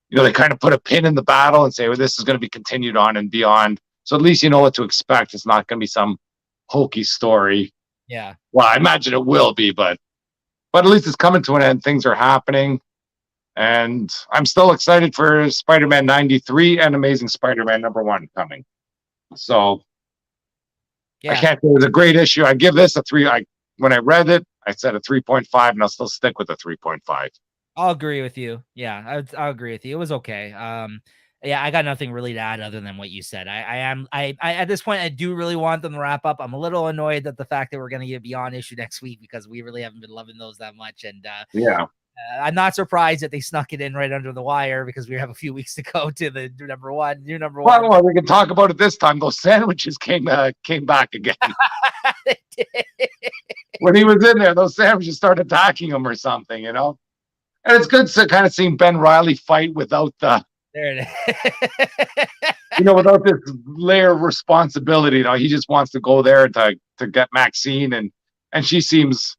you know, they kind of put a pin in the battle and say, well, this is going to be continued on and beyond. So at least you know what to expect. It's not going to be some hokey story. Yeah. Well, I imagine it will be, but at least it's coming to an end. Things are happening. And I'm still excited for Spider-Man 93 and Amazing Spider-Man #1 coming. So I can't say it was a great issue. I give this a 3. When I read it, I said a 3.5, and I'll still stick with a 3.5. I'll agree with you. Yeah, I'll agree with you. It was okay. Yeah, I got nothing really to add other than what you said. I at this point, I do really want them to wrap up. I'm a little annoyed that the fact that we're going to get Beyond issue next week, because we really haven't been loving those that much. And I'm not surprised that they snuck it in right under the wire, because we have a few weeks to go to the new number one. Well, we can talk about it this time. Those sandwiches came back again. When he was in there, those sandwiches started attacking him or something, you know? And it's good to kind of see Ben Reilly fight without the... There it is. You know, without this layer of responsibility. You know, he just wants to go there to get Maxine, and she seems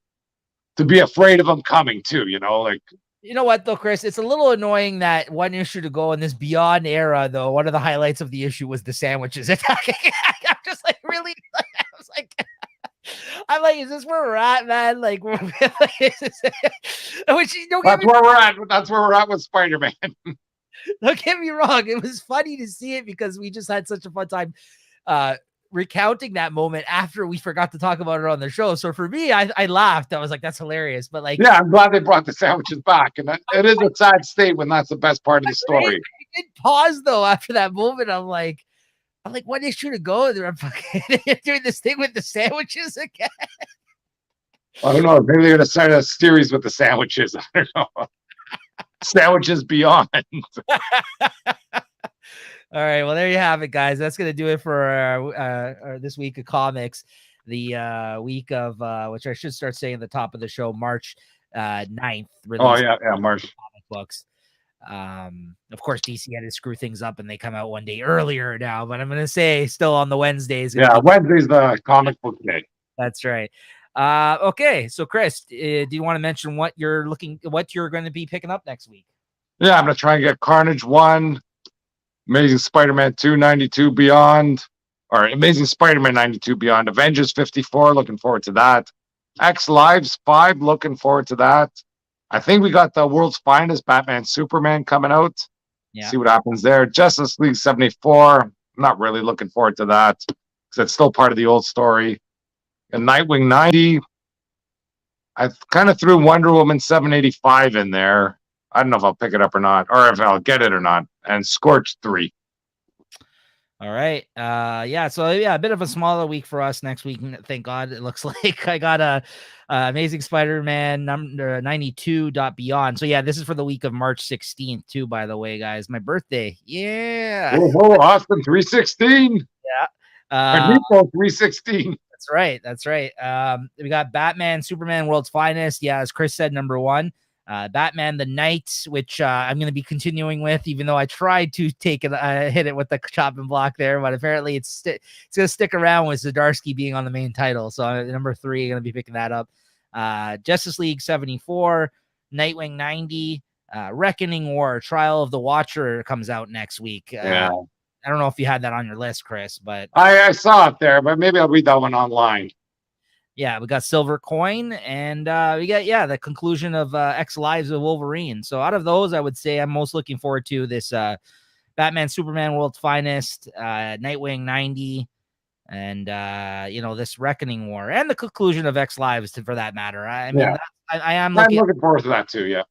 to be afraid of him coming too, you know, like. You know what though, Chris? It's a little annoying that one issue to go in this Beyond era, though, one of the highlights of the issue was the sandwiches attacking. I'm just like, really? I was like, I'm like, is this where we're at, man? Like, which don't get That's me where we're at. That's where we're at with Spider-Man. don't get me wrong. It was funny to see it because we just had such a fun time recounting that moment after we forgot to talk about it on the show. So for me, I laughed. I was like, that's hilarious. But like, Yeah, I'm glad they brought the sandwiches back. And it is a sad state when that's the best part of the story. I did pause though after that moment. I'm like, what issue to go? They're fucking doing this thing with the sandwiches again. I don't know. Maybe they're going to start a series with the sandwiches. I don't know. Sandwiches Beyond. All right. Well, there you have it, guys. That's going to do it for our this week of comics. The week of, which I should start saying at the top of the show, March 9th. Oh, yeah. March. Comic books. Of course, DC had to screw things up and they come out one day earlier now, but I'm going to say still on the Wednesdays. Yeah, Wednesday's the comic book day. That's right. Okay. So, Chris, do you want to mention what you're going to be picking up next week? Yeah, I'm going to try and get Carnage 1. Amazing Spider-Man 2, 92 Beyond, or Amazing Spider-Man 92 Beyond, Avengers 54, looking forward to that. X Lives 5, looking forward to that. I think we got the World's Finest Batman Superman coming out. Yeah. See what happens there. Justice League 74, I'm not really looking forward to that because it's still part of the old story. And Nightwing 90, I kind of threw Wonder Woman 785 in there. I don't know if I'll pick it up or not, or if I'll get it or not. And Scorch 3. All right. Yeah. So yeah, a bit of a smaller week for us next week. Thank God. It looks like I got a Amazing Spider-Man number 92 Beyond. So yeah, this is for the week of March 16th too, by the way, guys. My birthday. Yeah. Oh, Austin 316. Yeah. Nico 316. That's right. That's right. We got Batman, Superman, World's Finest. Yeah, as Chris said, number 1. Batman the Knight, which I'm going to be continuing with, even though I tried to take it, hit it with the chopping block there, but apparently it's going to stick around with Zdarsky being on the main title. So number 3, I'm going to be picking that up. Justice League 74, Nightwing 90, Reckoning War, Trial of the Watcher comes out next week. Yeah. I don't know if you had that on your list, Chris, but I saw it there, but maybe I'll read that one online. Yeah, we got Silver Coin, and we got the conclusion of X Lives of Wolverine. So out of those, I would say I'm most looking forward to this Batman, Superman, World's Finest, Nightwing 90, and this Reckoning War, and the conclusion of X Lives for that matter. I mean, I'm looking forward to that too. Yeah,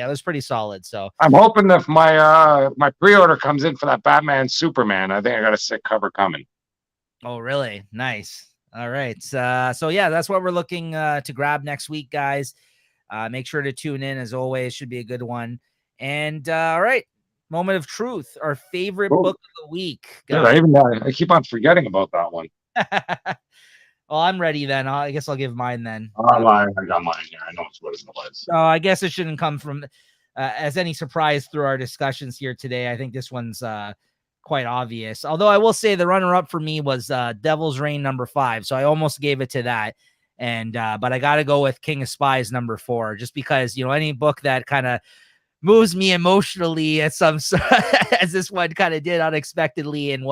it was pretty solid. So I'm hoping that if my pre-order comes in for that Batman, Superman, I think I got a sick cover coming. Oh, really? Nice. All right. So yeah, that's what we're looking to grab next week, guys. Make sure to tune in as always. Should be a good one. And all right, moment of truth, our favorite book of the week. Yeah, I keep on forgetting about that one. Well, I'm ready then. I guess I'll give mine then. I got mine here. I know what it was. So I guess it shouldn't come from as any surprise through our discussions here today. I think this one's quite obvious. Although I will say the runner-up for me was Devil's Reign number 5. So I almost gave it to that. And but I got to go with King of Spies number 4, just because, any book that kind of moves me emotionally as this one kind of did unexpectedly and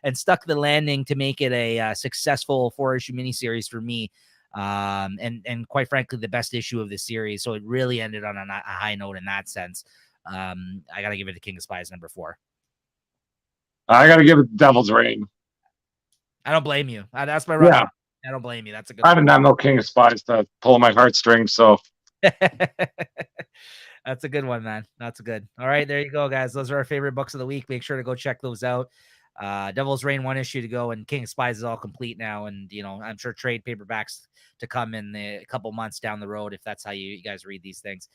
and stuck the landing to make it a successful 4-issue miniseries for me. And quite frankly, the best issue of the series. So it really ended on a high note in that sense. I got to give it to King of Spies number 4. I got to give it Devil's Reign. I don't blame you. That's my run. Yeah. I don't blame you. That's a good I haven't done no King of Spies to pull my heartstrings, so. That's a good one, man. That's good. All right, there you go, guys. Those are our favorite books of the week. Make sure to go check those out. Devil's Reign 1 issue to go, and King of Spies is all complete now. And, I'm sure trade paperbacks to come in a couple months down the road if that's how you guys read these things.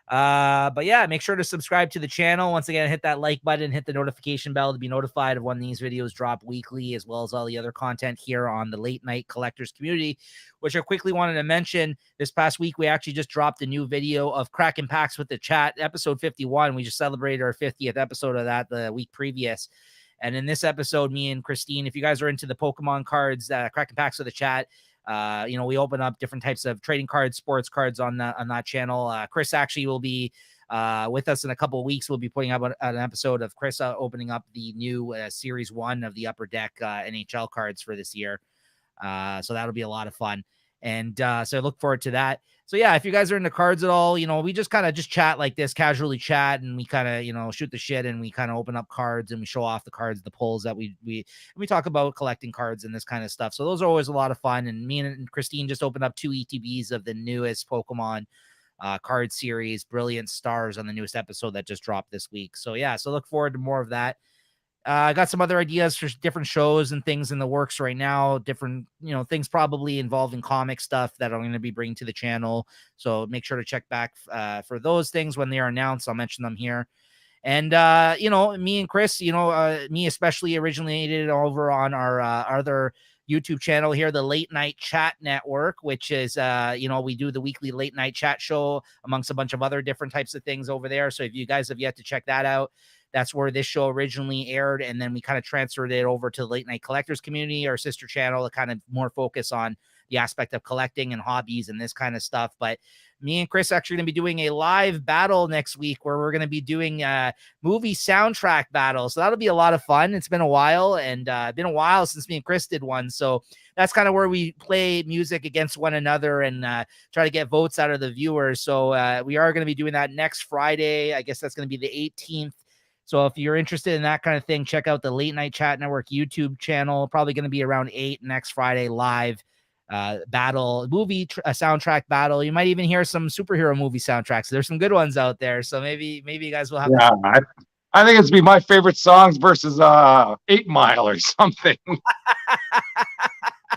But yeah, make sure to subscribe to the channel. Once again, hit that like button, hit the notification bell to be notified of when these videos drop weekly, as well as all the other content here on the Late Night Collectors community, which I quickly wanted to mention. This past week, we actually just dropped a new video of Cracking Packs with the Chat, episode 51. We just celebrated our 50th episode of that the week previous. And in this episode, me and Christine, if you guys are into the Pokemon cards, Cracking Packs with the Chat, we open up different types of trading cards, sports cards on that channel. Chris actually will be with us in a couple of weeks. We'll be putting up an episode of Chris opening up the new Series 1 of the Upper Deck NHL cards for this year. So that'll be a lot of fun. And so I look forward to that. So yeah, if you guys are into cards at all, you know, we just kind of just chat like this, casually chat, and we kind of, you know, shoot the shit, and we kind of open up cards and we show off the cards, the pulls that we talk about collecting cards and this kind of stuff. So those are always a lot of fun. And me and Christine just opened up 2 ETBs of the newest Pokemon card series, Brilliant Stars, on the newest episode that just dropped this week. So yeah, so look forward to more of that. I got some other ideas for different shows and things in the works right now. Different, you know, things probably involving comic stuff that I'm going to be bringing to the channel. So make sure to check back for those things when they are announced. I'll mention them here. And, you know, me and Chris, you know, me especially originated over on our other YouTube channel here, the Late Night Chat Network, which is, you know, we do the weekly late night chat show amongst a bunch of other different types of things over there. So if you guys have yet to check that out, that's where this show originally aired. And then we kind of transferred it over to the Late Night Collectors Community, our sister channel, to kind of more focus on the aspect of collecting and hobbies and this kind of stuff. But me and Chris actually going to be doing a live battle next week where we're going to be doing movie soundtrack battles. So that'll be a lot of fun. It's been a while, and been a while since me and Chris did one. So that's kind of where we play music against one another and try to get votes out of the viewers. So we are going to be doing that next Friday. I guess that's going to be the 18th. So if you're interested in that kind of thing, check out the Late Night Chat Network YouTube channel. Probably going to be around 8 next Friday live battle, movie soundtrack battle. You might even hear some superhero movie soundtracks. There's some good ones out there. So maybe you guys will have. Yeah, I think it's be my favorite songs versus 8 Mile or something.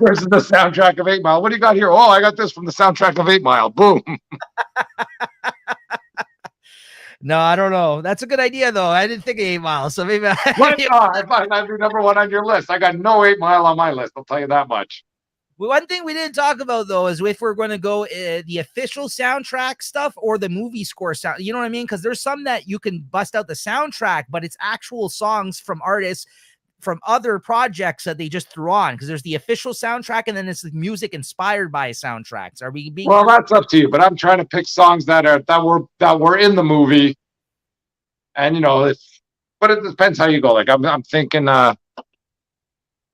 Versus the soundtrack of 8 Mile. What do you got here? Oh, I got this from the soundtrack of 8 Mile. Boom. No, I don't know. That's a good idea, though. I didn't think of 8 Mile, so maybe I'd be number one on your list. I got no 8 Mile on my list. I'll tell you that much. One thing we didn't talk about, though, is if we're going to go the official soundtrack stuff or the movie score sound. You know what I mean? Because there's some that you can bust out the soundtrack, but it's actual songs from artists from other projects that they just threw on. Because there's the official soundtrack, and then it's the music inspired by soundtracks. Are we being? Well, that's up to you. But I'm trying to pick songs that were in the movie, and you know, but it depends how you go. Like I'm thinking,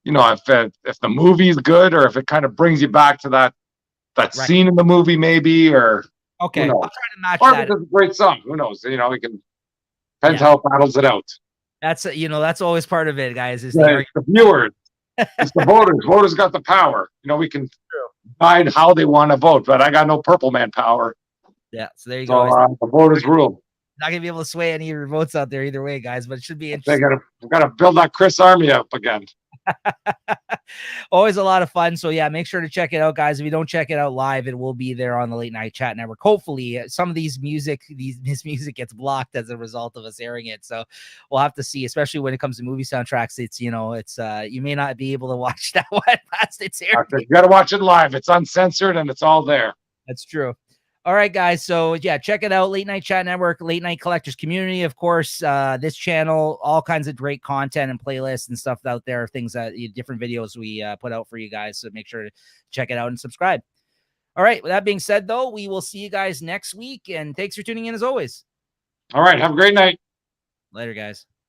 you know, if the movie's good, or if it kind of brings you back to that right scene in the movie, maybe, or okay, I'll try to match or that. It's a great song. Who knows? You know, we can depends how it battles it out. That's you know, that's always part of it, guys. Is the viewers, it's the voters. Voters got the power. You know, we can decide how they want to vote, but I got no purple man power. Yeah, so there you go. The voters rule. Not gonna be able to sway any of your votes out there either way, guys. But it should be interesting. We gotta build that Chris Army up again. Always a lot of fun. So yeah, make sure to check it out, guys. If you don't check it out live, it will be there on the Late Night Chat Network. Hopefully some of this music gets blocked as a result of us airing it. So we'll have to see, especially when it comes to movie soundtracks. It's, you know, it's you may not be able to watch that one past its airing. You gotta watch it live. It's uncensored and it's all there. That's true. All right, guys. So yeah, check it out. Late Night Chat Network, Late Night Collectors Community, of course. This channel, all kinds of great content and playlists and stuff out there. Things that different videos we put out for you guys. So make sure to check it out and subscribe. All right. With that being said, though, we will see you guys next week. And thanks for tuning in as always. All right. Have a great night. Later, guys.